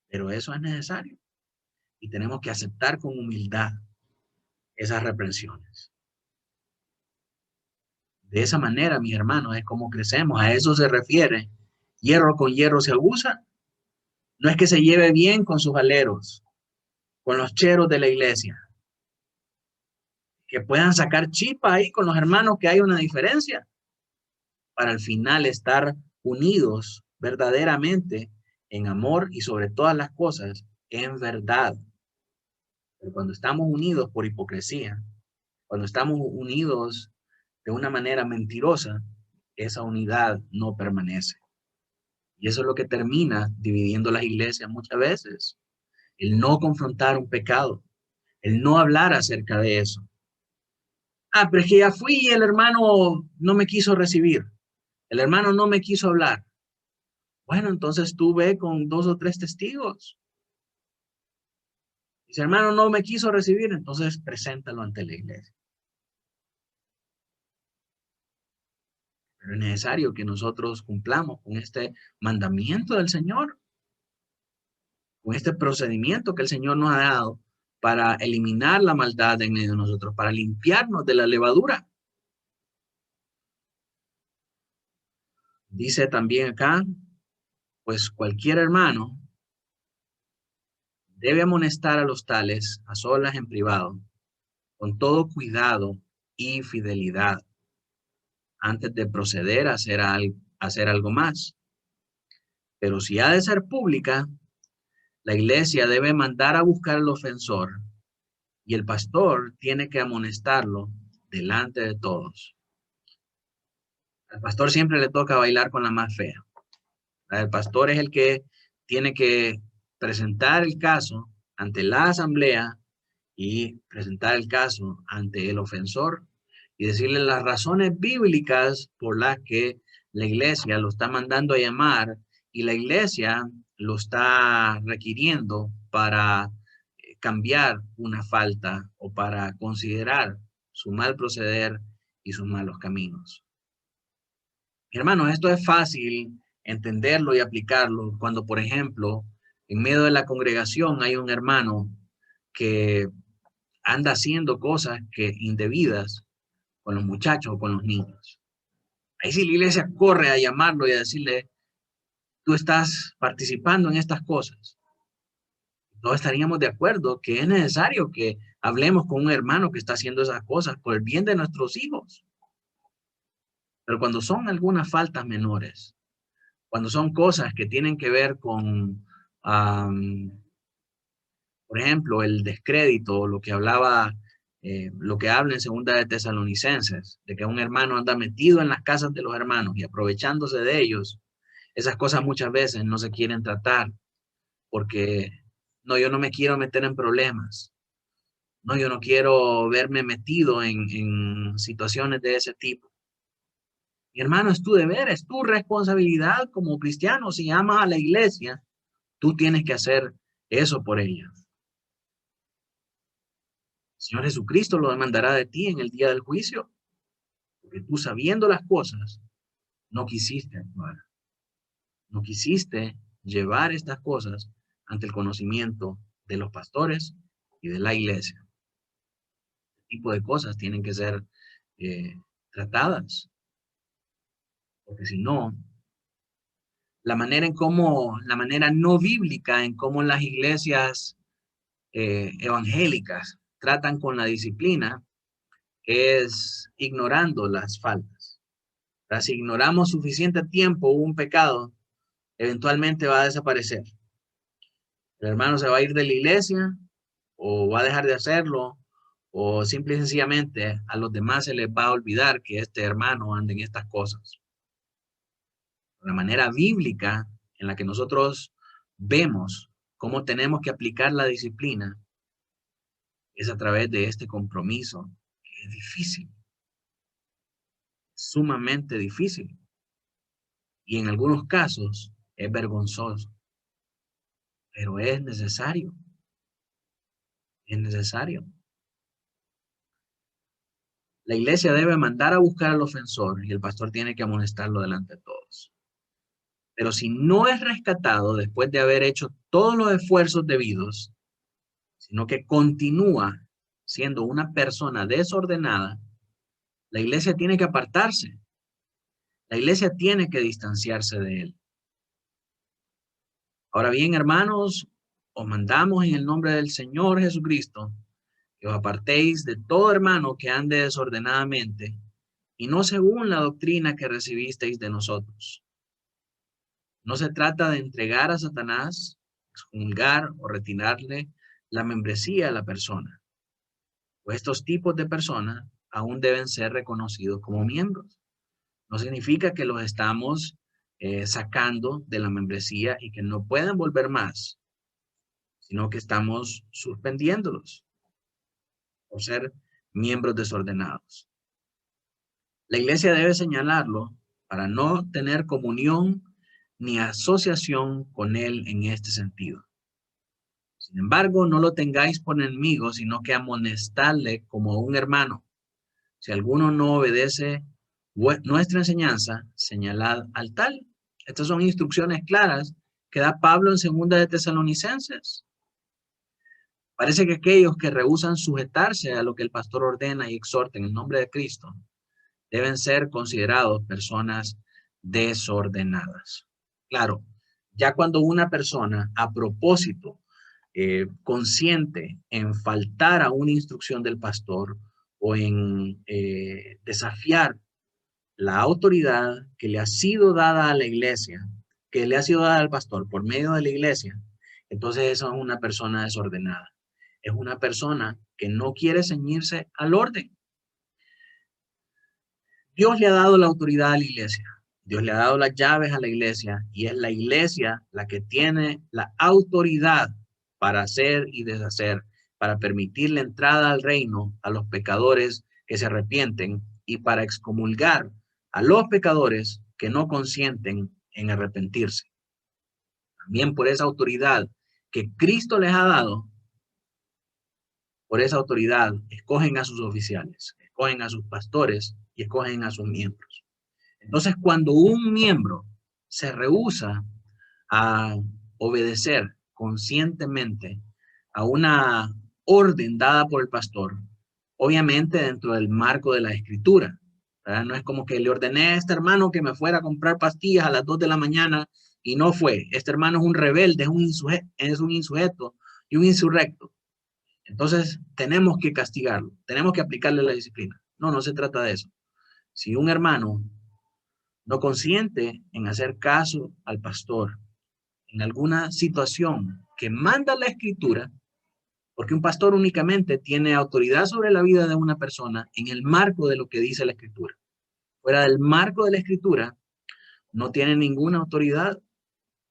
Pero eso es necesario. Y tenemos que aceptar con humildad esas reprensiones. De esa manera, mis hermanos, es como crecemos. A eso se refiere. Hierro con hierro se abusa. No es que se lleve bien con sus aleros, con los cheros de la iglesia. Que puedan sacar chispa ahí con los hermanos, que hay una diferencia. Para al final estar unidos verdaderamente en amor y sobre todas las cosas en verdad. Pero cuando estamos unidos por hipocresía, cuando estamos unidos de una manera mentirosa, esa unidad no permanece. Y eso es lo que termina dividiendo las iglesias muchas veces. El no confrontar un pecado, el no hablar acerca de eso. Ah, pero es que ya fui y el hermano no me quiso recibir. El hermano no me quiso hablar. Bueno, entonces tú ve con 2 o 3 testigos. Y si el hermano no me quiso recibir, entonces preséntalo ante la iglesia. Pero es necesario que nosotros cumplamos con este mandamiento del Señor, con este procedimiento que el Señor nos ha dado para eliminar la maldad en medio de nosotros, para limpiarnos de la levadura. Dice también acá, pues cualquier hermano debe amonestar a los tales a solas en privado, con todo cuidado y fidelidad, antes de proceder a hacer algo más. Pero si ha de ser pública, la iglesia debe mandar a buscar al ofensor y el pastor tiene que amonestarlo delante de todos. Al pastor siempre le toca bailar con la más fea. El pastor es el que tiene que presentar el caso ante la asamblea y presentar el caso ante el ofensor y decirle las razones bíblicas por las que la iglesia lo está mandando a llamar y la iglesia lo está requiriendo para cambiar una falta o para considerar su mal proceder y sus malos caminos. Hermanos, esto es fácil entenderlo y aplicarlo cuando, por ejemplo, en medio de la congregación hay un hermano que anda haciendo cosas indebidas con los muchachos o con los niños. Ahí sí la iglesia corre a llamarlo y a decirle, tú estás participando en estas cosas. Todos estaríamos de acuerdo que es necesario que hablemos con un hermano que está haciendo esas cosas por el bien de nuestros hijos. Pero cuando son algunas faltas menores, cuando son cosas que tienen que ver con, por ejemplo, el descrédito, lo que habla en Segunda de Tesalonicenses, de que un hermano anda metido en las casas de los hermanos y aprovechándose de ellos, esas cosas muchas veces no se quieren tratar porque no, yo no me quiero meter en problemas. No, yo no quiero verme metido en situaciones de ese tipo. Mi hermano, es tu deber, es tu responsabilidad como cristiano. Si amas a la iglesia, tú tienes que hacer eso por ella. El Señor Jesucristo lo demandará de ti en el día del juicio, porque tú sabiendo las cosas, no quisiste actuar. No quisiste llevar estas cosas ante el conocimiento de los pastores y de la iglesia. Este tipo de cosas tienen que ser tratadas, porque si no, la manera no bíblica en cómo las iglesias evangélicas tratan con la disciplina es ignorando las faltas. Pero si ignoramos suficiente tiempo un pecado, eventualmente va a desaparecer. El hermano se va a ir de la iglesia o va a dejar de hacerlo o simple y sencillamente a los demás se les va a olvidar que este hermano anda en estas cosas. La manera bíblica en la que nosotros vemos cómo tenemos que aplicar la disciplina es a través de este compromiso, que es difícil, sumamente difícil. Y en algunos casos es vergonzoso, pero es necesario. Es necesario. La iglesia debe mandar a buscar al ofensor y el pastor tiene que amonestarlo delante de todos. Pero si no es rescatado después de haber hecho todos los esfuerzos debidos, sino que continúa siendo una persona desordenada, la iglesia tiene que apartarse. La iglesia tiene que distanciarse de él. Ahora bien, hermanos, os mandamos en el nombre del Señor Jesucristo que os apartéis de todo hermano que ande desordenadamente y no según la doctrina que recibisteis de nosotros. No se trata de entregar a Satanás, excomulgar o retirarle la membresía a la persona. Pues estos tipos de personas aún deben ser reconocidos como miembros. No significa que los estamos sacando de la membresía y que no pueden volver más, sino que estamos suspendiéndolos por ser miembros desordenados. La iglesia debe señalarlo para no tener comunión ni asociación con él en este sentido. Sin embargo, no lo tengáis por enemigo, sino que amonestadle como un hermano. Si alguno no obedece nuestra enseñanza, señalad al tal. Estas son instrucciones claras que da Pablo en 2 de Tesalonicenses. Parece que aquellos que rehúsan sujetarse a lo que el pastor ordena y exhorta en el nombre de Cristo deben ser considerados personas desordenadas. Claro, ya cuando una persona a propósito consciente en faltar a una instrucción del pastor o en desafiar la autoridad que le ha sido dada a la iglesia, que le ha sido dada al pastor por medio de la iglesia, entonces eso es una persona desordenada. Es una persona que no quiere ceñirse al orden. Dios le ha dado la autoridad a la iglesia. Dios le ha dado las llaves a la iglesia y es la iglesia la que tiene la autoridad para hacer y deshacer, para permitir la entrada al reino a los pecadores que se arrepienten y para excomulgar a los pecadores que no consienten en arrepentirse. También por esa autoridad que Cristo les ha dado, por esa autoridad escogen a sus oficiales, escogen a sus pastores y escogen a sus miembros. Entonces, cuando un miembro se rehúsa a obedecer conscientemente a una orden dada por el pastor, obviamente dentro del marco de la escritura, ¿verdad? No es como que le ordené a este hermano que me fuera a comprar pastillas a las 2 de la mañana y no fue. Este hermano es un rebelde, es un insujeto y un insurrecto. Entonces, tenemos que castigarlo, tenemos que aplicarle la disciplina. No, no se trata de eso. Si un hermano no consiente en hacer caso al pastor en alguna situación que manda la escritura, porque un pastor únicamente tiene autoridad sobre la vida de una persona en el marco de lo que dice la escritura. Fuera del marco de la escritura, no tiene ninguna autoridad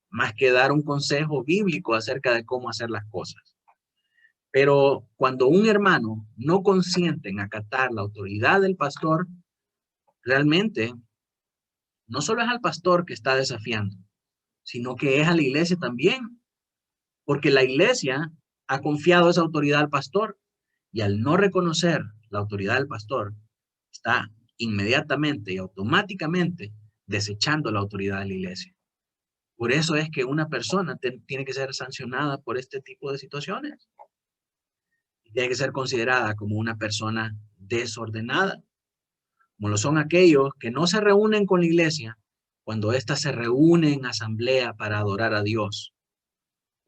más que dar un consejo bíblico acerca de cómo hacer las cosas. Pero cuando un hermano no consiente en acatar la autoridad del pastor, realmente no solo es al pastor que está desafiando, sino que es a la iglesia también, porque la iglesia ha confiado esa autoridad al pastor y al no reconocer la autoridad del pastor, está inmediatamente y automáticamente desechando la autoridad de la iglesia. Por eso es que una persona tiene que ser sancionada por este tipo de situaciones. Tiene que ser considerada como una persona desordenada, como lo son aquellos que no se reúnen con la iglesia cuando ésta se reúne en asamblea para adorar a Dios,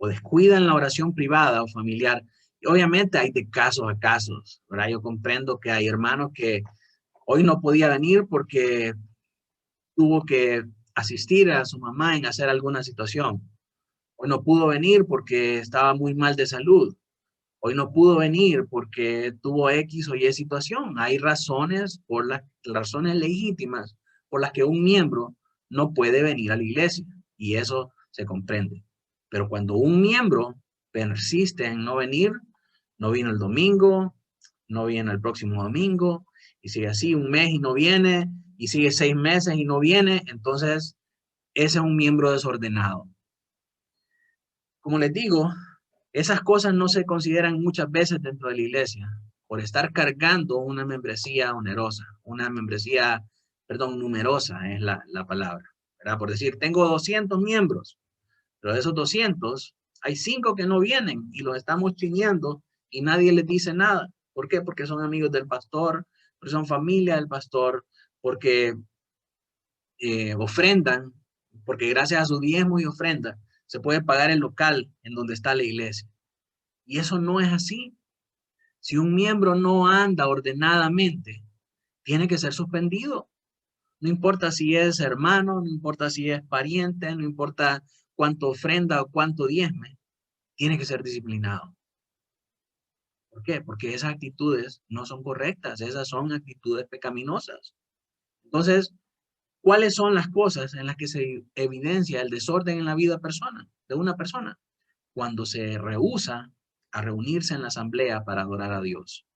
o descuidan la oración privada o familiar. Y obviamente hay de casos a casos, ¿verdad? Yo comprendo que hay hermanos que hoy no podía venir porque tuvo que asistir a su mamá en hacer alguna situación. Hoy no pudo venir porque estaba muy mal de salud. Hoy no pudo venir porque tuvo X o Y situación. Hay razones, razones legítimas por las que un miembro no puede venir a la iglesia y eso se comprende. Pero cuando un miembro persiste en no venir, no vino el domingo, no viene el próximo domingo y sigue así un mes y no viene y sigue 6 meses y no viene, entonces ese es un miembro desordenado. Como les digo, esas cosas no se consideran muchas veces dentro de la iglesia por estar cargando una membresía onerosa, una membresía, perdón, numerosa es la palabra, ¿verdad? Por decir, tengo 200 miembros, pero de esos 200 hay 5 que no vienen y los estamos chineando y nadie les dice nada. ¿Por qué? Porque son amigos del pastor, porque son familia del pastor, porque ofrendan, porque gracias a su diezmo y ofrenda se puede pagar el local en donde está la iglesia. Y eso no es así. Si un miembro no anda ordenadamente, tiene que ser suspendido. No importa si es hermano, no importa si es pariente, no importa cuánto ofrenda o cuánto diezme, tiene que ser disciplinado. ¿Por qué? Porque esas actitudes no son correctas, esas son actitudes pecaminosas. Entonces, ¿cuáles son las cosas en las que se evidencia el desorden en la vida de una persona? Cuando se rehúsa a reunirse en la asamblea para adorar a Dios.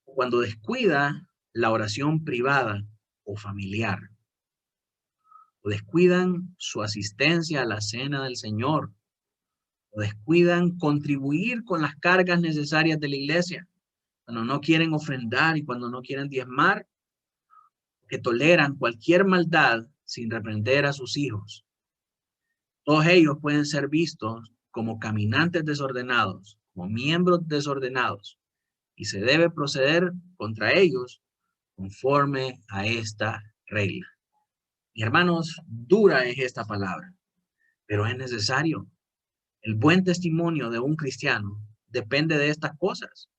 Cuando descuida la oración privada o familiar. O descuidan su asistencia a la cena del Señor. O descuidan contribuir con las cargas necesarias de la iglesia. Cuando no quieren ofrendar y cuando no quieren diezmar, que toleran cualquier maldad sin reprender a sus hijos. Todos ellos pueden ser vistos como caminantes desordenados, como miembros desordenados, y se debe proceder contra ellos conforme a esta regla. Y hermanos, dura es esta palabra, pero es necesario. El buen testimonio de un cristiano depende de estas cosas.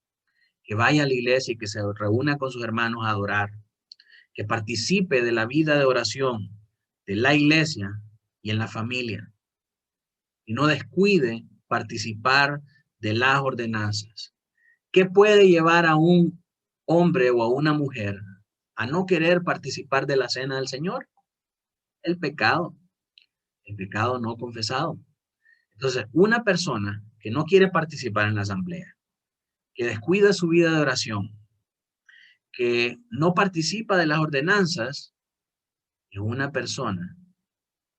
Que vaya a la iglesia y que se reúna con sus hermanos a adorar, que participe de la vida de oración de la iglesia y en la familia, y no descuide participar de las ordenanzas. ¿Qué puede llevar a un hombre o a una mujer a no querer participar de la cena del Señor? El pecado no confesado. Entonces, una persona que no quiere participar en la asamblea, que descuida su vida de oración, que no participa de las ordenanzas, es una persona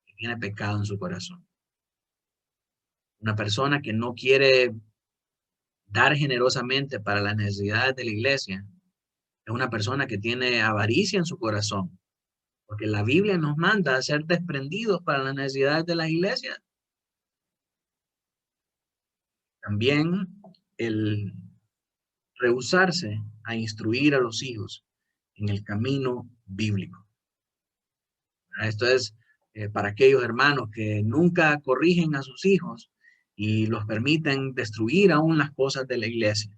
que tiene pecado en su corazón. Una persona que no quiere dar generosamente para las necesidades de la iglesia, es una persona que tiene avaricia en su corazón, porque la Biblia nos manda a ser desprendidos para las necesidades de las iglesias. También el rehusarse a instruir a los hijos en el camino bíblico. Esto es para aquellos hermanos que nunca corrigen a sus hijos y los permiten destruir aún las cosas de la iglesia.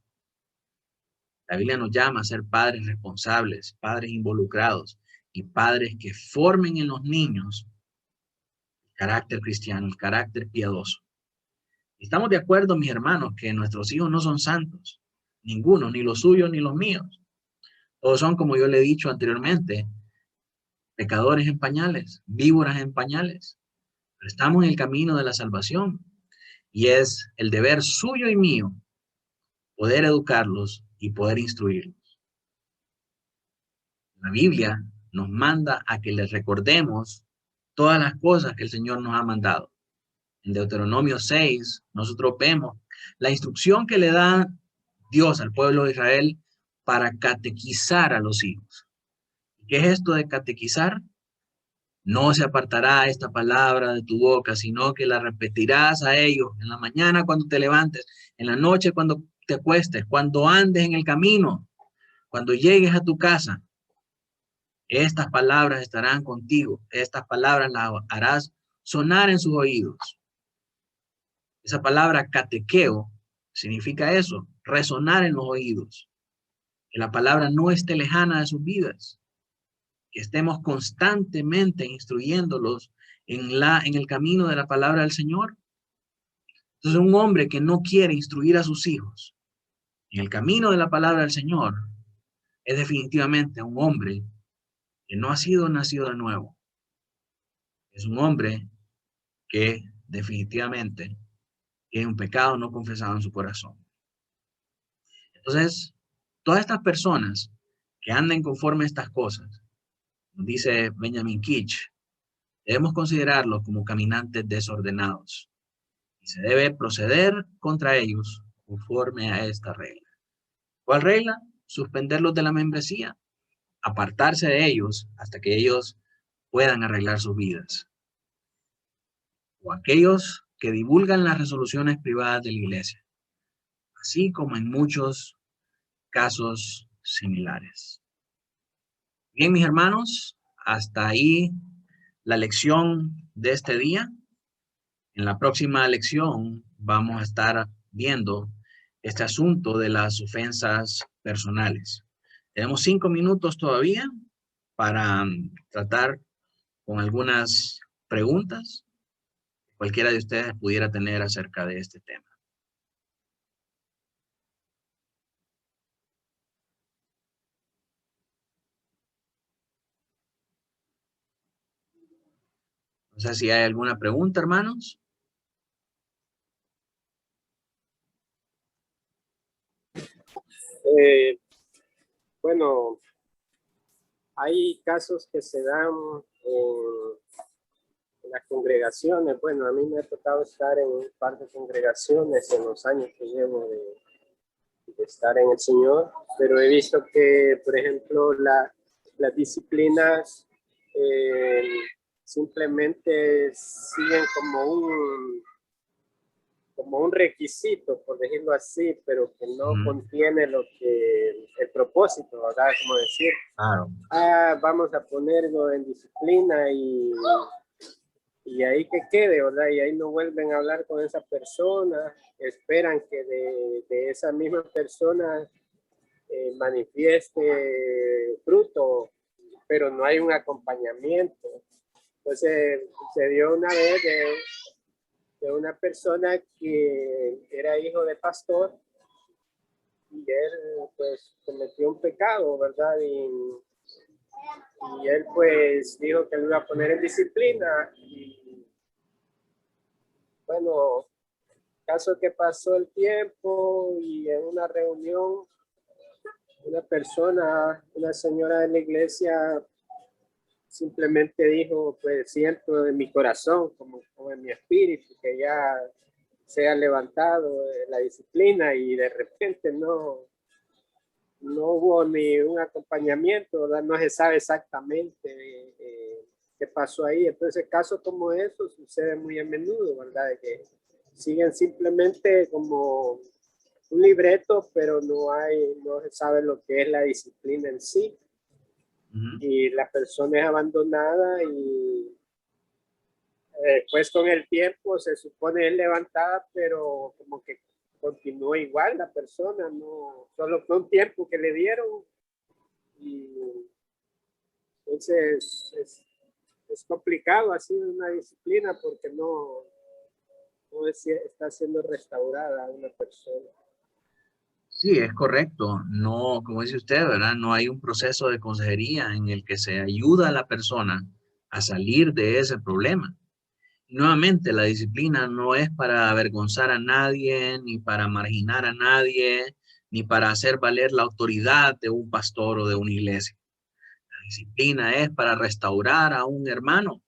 La Biblia nos llama a ser padres responsables, padres involucrados y padres que formen en los niños el carácter cristiano, el carácter piadoso. Estamos de acuerdo, mis hermanos, que nuestros hijos no son santos, ninguno, ni los suyos ni los míos. Todos son, como yo le he dicho anteriormente, pecadores en pañales, víboras en pañales. Pero estamos en el camino de la salvación y es el deber suyo y mío poder educarlos y poder instruirlos. La Biblia nos manda a que les recordemos todas las cosas que el Señor nos ha mandado. En Deuteronomio 6, nosotros vemos la instrucción que le da Dios al pueblo de Israel para catequizar a los hijos. ¿Qué es esto de catequizar? No se apartará esta palabra de tu boca, sino que la repetirás a ellos en la mañana cuando te levantes, en la noche cuando te acuestes, cuando andes en el camino, cuando llegues a tu casa. Estas palabras estarán contigo, estas palabras las harás sonar en sus oídos. Esa palabra catequeo significa eso, resonar en los oídos. Que la palabra no esté lejana de sus vidas. Que estemos constantemente instruyéndolos en el camino de la palabra del Señor. Entonces, un hombre que no quiere instruir a sus hijos en el camino de la palabra del Señor es definitivamente un hombre que no ha sido nacido de nuevo. Es un hombre que definitivamente tiene un pecado no confesado en su corazón. Entonces, todas estas personas que anden conforme a estas cosas, dice Benjamin Kitch, debemos considerarlos como caminantes desordenados y se debe proceder contra ellos conforme a esta regla. ¿Cuál regla? Suspenderlos de la membresía, apartarse de ellos hasta que ellos puedan arreglar sus vidas. O aquellos que divulgan las resoluciones privadas de la iglesia, así como en muchos casos similares. Bien, mis hermanos, hasta ahí la lección de este día. En la próxima lección vamos a estar viendo este asunto de las ofensas personales. Tenemos 5 minutos todavía para tratar con algunas preguntas que cualquiera de ustedes pudiera tener acerca de este tema. No sé si hay alguna pregunta, hermanos. Bueno, hay casos que se dan en las congregaciones. Bueno, a mí me ha tocado estar en un par de congregaciones en los años que llevo de estar en el Señor, pero he visto que, por ejemplo, las disciplinas simplemente siguen como un requisito, por decirlo así, pero que no contiene lo que el propósito, ¿verdad? Como decir, vamos a ponerlo en disciplina y ahí que quede, ¿verdad? Y ahí no vuelven a hablar con esa persona, esperan que de esa misma persona manifieste fruto, pero no hay un acompañamiento. Entonces, se dio una vez de una persona que era hijo de pastor y él pues cometió un pecado, ¿verdad? Y él pues dijo que lo iba a poner en disciplina y bueno, caso que pasó el tiempo y en una reunión una señora de la iglesia simplemente dijo, pues siento en mi corazón, como en mi espíritu, que ya se ha levantado la disciplina y de repente no hubo ni un acompañamiento, ¿verdad? No se sabe exactamente qué pasó ahí. Entonces, casos como eso sucede muy a menudo, ¿verdad? De que siguen simplemente como un libreto, pero no se sabe lo que es la disciplina en sí. Y la persona es abandonada y después con el tiempo se supone es levantada, pero como que continúa igual la persona, no solo fue un tiempo que le dieron y entonces es complicado así una disciplina porque no está siendo restaurada una persona. Sí, es correcto. No, como dice usted, ¿verdad? No hay un proceso de consejería en el que se ayuda a la persona a salir de ese problema. Nuevamente, la disciplina no es para avergonzar a nadie, ni para marginar a nadie, ni para hacer valer la autoridad de un pastor o de una iglesia. La disciplina es para restaurar a un hermano,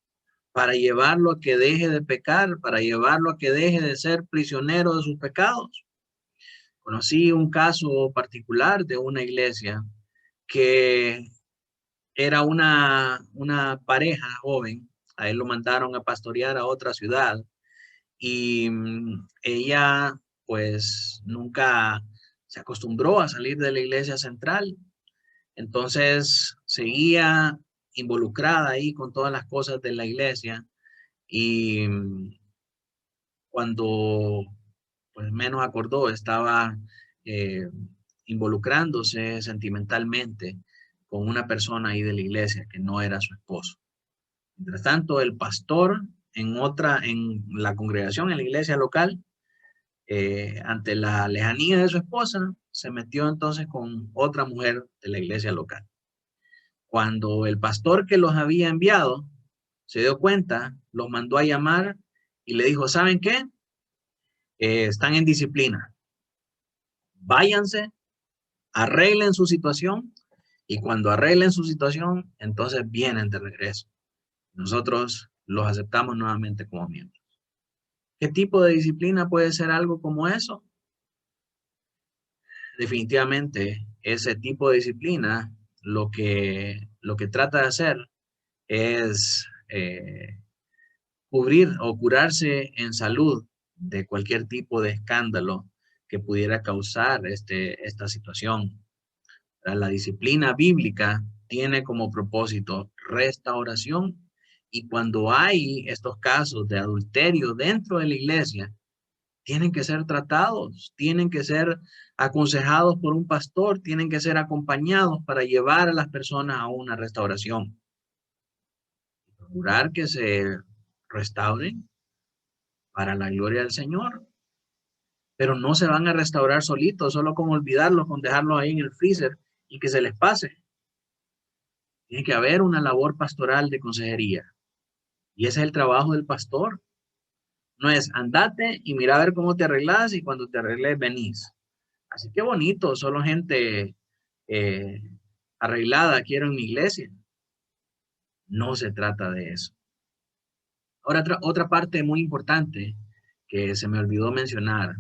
para llevarlo a que deje de pecar, para llevarlo a que deje de ser prisionero de sus pecados. Conocí un caso particular de una iglesia que era una pareja joven. A él lo mandaron a pastorear a otra ciudad y ella pues nunca se acostumbró a salir de la iglesia central. Entonces seguía involucrada ahí con todas las cosas de la iglesia y cuando pues menos acordó, estaba involucrándose sentimentalmente con una persona ahí de la iglesia que no era su esposo. Mientras tanto, el pastor en la congregación, en la iglesia local, ante la lejanía de su esposa, se metió entonces con otra mujer de la iglesia local. Cuando el pastor que los había enviado se dio cuenta, los mandó a llamar y le dijo, ¿saben qué? Están en disciplina. Váyanse, arreglen su situación y cuando arreglen su situación, entonces vienen de regreso. Nosotros los aceptamos nuevamente como miembros. ¿Qué tipo de disciplina puede ser algo como eso? Definitivamente, ese tipo de disciplina lo que trata de hacer es cubrir o curarse en salud de cualquier tipo de escándalo que pudiera causar esta situación. La disciplina bíblica tiene como propósito restauración Y cuando hay estos casos de adulterio dentro de la iglesia, tienen que ser tratados, tienen que ser aconsejados por un pastor, tienen que ser acompañados para llevar a las personas a una restauración. Procurar que se restauren para la gloria del Señor. Pero no se van a restaurar solitos, solo con olvidarlos, con dejarlos ahí en el freezer y que se les pase. Tiene que haber una labor pastoral de consejería. Y ese es el trabajo del pastor. No es andate y mira a ver cómo te arreglas y cuando te arregles venís. Así que bonito, solo gente arreglada quiero en mi iglesia. No se trata de eso. Ahora, otra parte muy importante que se me olvidó mencionar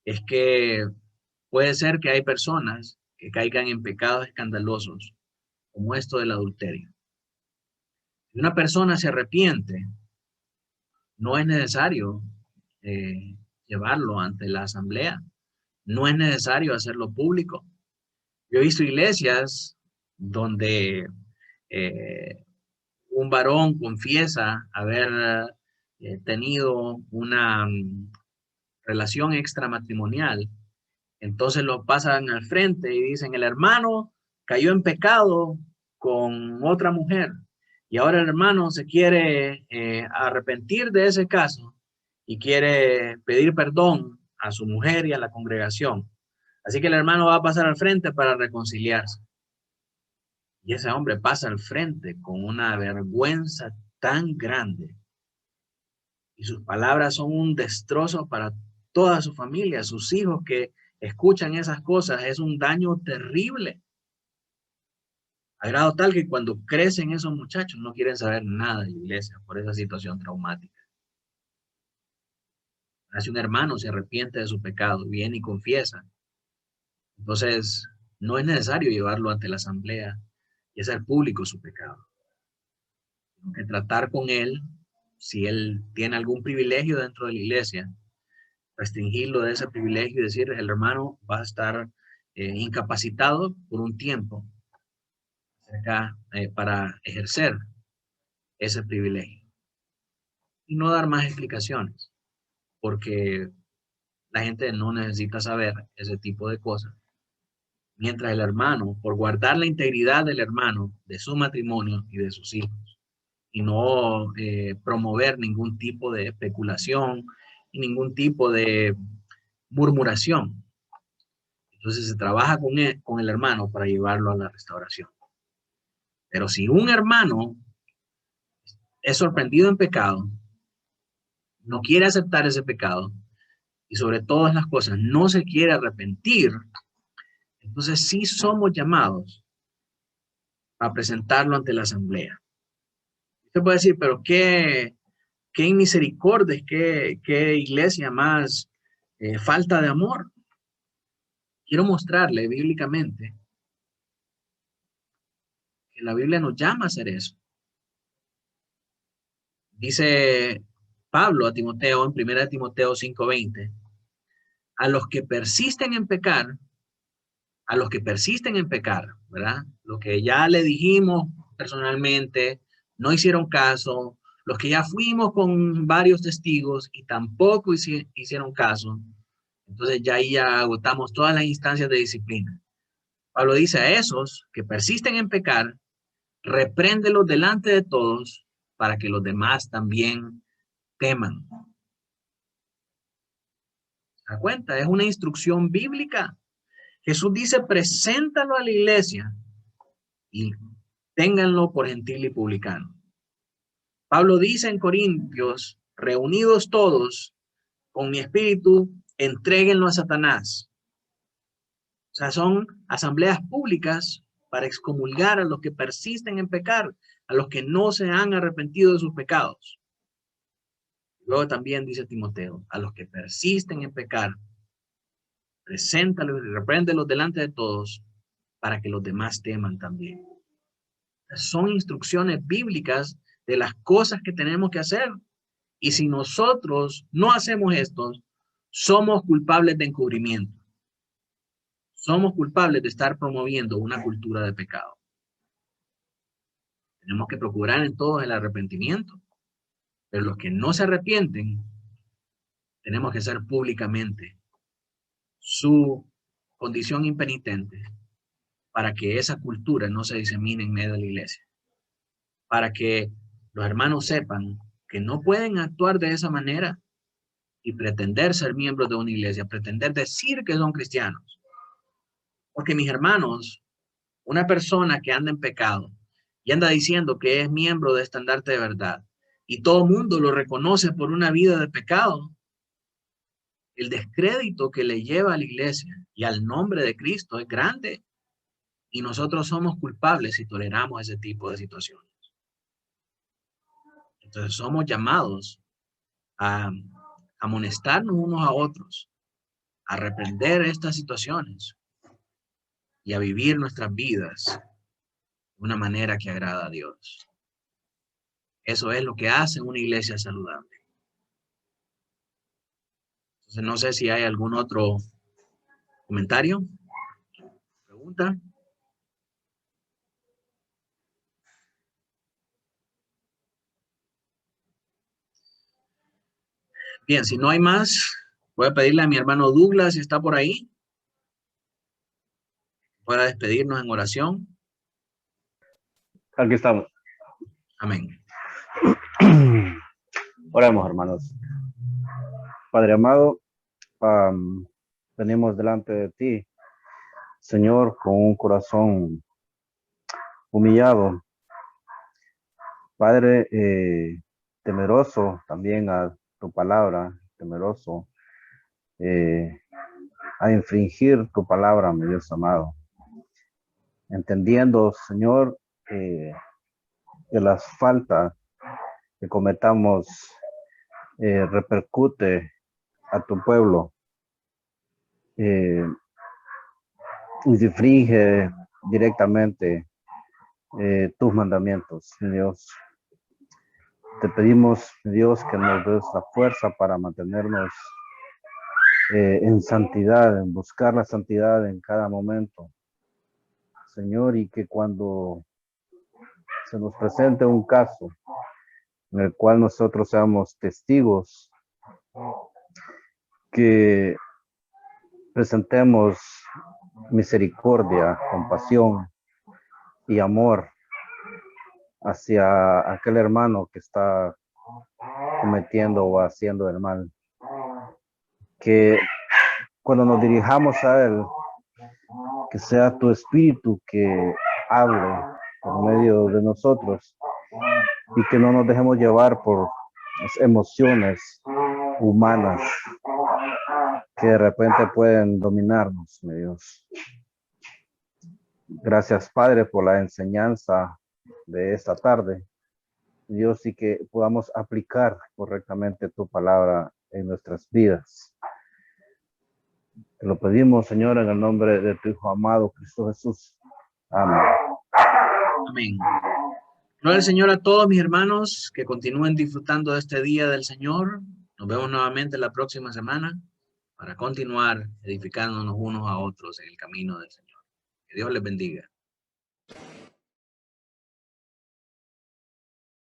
es que puede ser que hay personas que caigan en pecados escandalosos, como esto del adulterio. Si una persona se arrepiente, no es necesario llevarlo ante la asamblea. No es necesario hacerlo público. Yo he visto iglesias donde un varón confiesa haber tenido una relación extramatrimonial. Entonces lo pasan al frente y dicen, el hermano cayó en pecado con otra mujer y ahora el hermano se quiere arrepentir de ese caso y quiere pedir perdón a su mujer y a la congregación. Así que el hermano va a pasar al frente para reconciliarse. Y ese hombre pasa al frente con una vergüenza tan grande y sus palabras son un destrozo para toda su familia, sus hijos que escuchan esas cosas, es un daño terrible. A grado tal que cuando crecen esos muchachos no quieren saber nada de la iglesia por esa situación traumática. Si un hermano se arrepiente de su pecado, viene y confiesa. Entonces, no es necesario llevarlo ante la asamblea y hacer público su pecado. Sino que tratar con él, si él tiene algún privilegio dentro de la iglesia, restringirlo de ese privilegio y decir, el hermano va a estar incapacitado por un tiempo para ejercer ese privilegio. Y no dar más explicaciones, porque la gente no necesita saber ese tipo de cosas. Mientras el hermano, por guardar la integridad del hermano, de su matrimonio y de sus hijos, y no promover ningún tipo de especulación y ningún tipo de murmuración. Entonces se trabaja con el hermano para llevarlo a la restauración. Pero si un hermano es sorprendido en pecado, no quiere aceptar ese pecado y sobre todas las cosas no se quiere arrepentir, entonces sí somos llamados a presentarlo ante la asamblea. Usted puede decir, pero qué inmisericordia, qué iglesia más falta de amor. Quiero mostrarle bíblicamente que la Biblia nos llama a hacer eso. Dice Pablo a Timoteo en 1 Timoteo 5:20, a los que persisten en pecar, ¿verdad? Lo que ya le dijimos personalmente, no hicieron caso, los que ya fuimos con varios testigos y tampoco hicieron caso, entonces ya ahí ya agotamos todas las instancias de disciplina. Pablo dice a esos que persisten en pecar, repréndelos delante de todos para que los demás también teman. ¿Se da cuenta? Es una instrucción bíblica. Jesús dice, preséntalo a la iglesia y ténganlo por gentil y publicano. Pablo dice en Corintios, reunidos todos con mi espíritu, entréguenlo a Satanás. O sea, son asambleas públicas para excomulgar a los que persisten en pecar, a los que no se han arrepentido de sus pecados. Luego también dice Timoteo, a los que persisten en pecar, preséntalos y repréndelos delante de todos para que los demás teman también. Son instrucciones bíblicas de las cosas que tenemos que hacer. Y si nosotros no hacemos esto, somos culpables de encubrimiento. Somos culpables de estar promoviendo una cultura de pecado. Tenemos que procurar en todos el arrepentimiento. Pero los que no se arrepienten, tenemos que hacer públicamente su condición impenitente para que esa cultura no se disemine en medio de la iglesia. Para que los hermanos sepan que no pueden actuar de esa manera y pretender ser miembros de una iglesia, pretender decir que son cristianos. Porque mis hermanos, una persona que anda en pecado y anda diciendo que es miembro de Estandarte de Verdad y todo el mundo lo reconoce por una vida de pecado, el descrédito que le lleva a la iglesia y al nombre de Cristo es grande. Y nosotros somos culpables si toleramos ese tipo de situaciones. Entonces somos llamados a amonestarnos unos a otros, a reprender estas situaciones y a vivir nuestras vidas de una manera que agrada a Dios. Eso es lo que hace una iglesia saludable. Entonces no sé si hay algún otro comentario, pregunta. Bien, si no hay más, voy a pedirle a mi hermano Douglas, si está por ahí, pueda despedirnos en oración. Aquí estamos. Amén. Oremos, hermanos. Padre amado, venimos delante de ti, Señor, con un corazón humillado. Padre, temeroso también a tu palabra, temeroso a infringir tu palabra, mi Dios amado. Entendiendo, Señor, que las faltas que cometamos repercute a tu pueblo. Y infringe directamente tus mandamientos, Dios. Te pedimos, Dios, que nos des la fuerza para mantenernos en santidad, en buscar la santidad en cada momento, Señor, y que cuando se nos presente un caso en el cual nosotros seamos testigos, que presentemos misericordia, compasión y amor hacia aquel hermano que está cometiendo o haciendo el mal. Que cuando nos dirijamos a él, que sea tu espíritu que hable por medio de nosotros y que no nos dejemos llevar por las emociones humanas que de repente pueden dominarnos, mi Dios. Gracias, Padre, por la enseñanza de esta tarde, Dios, y que podamos aplicar correctamente tu palabra en nuestras vidas. Te lo pedimos, Señor, en el nombre de tu Hijo amado, Cristo Jesús. Amén. Amén. Gloria al Señor a todos mis hermanos, que continúen disfrutando de este día del Señor. Nos vemos nuevamente la próxima semana para continuar edificándonos unos a otros en el camino del Señor. Que Dios les bendiga.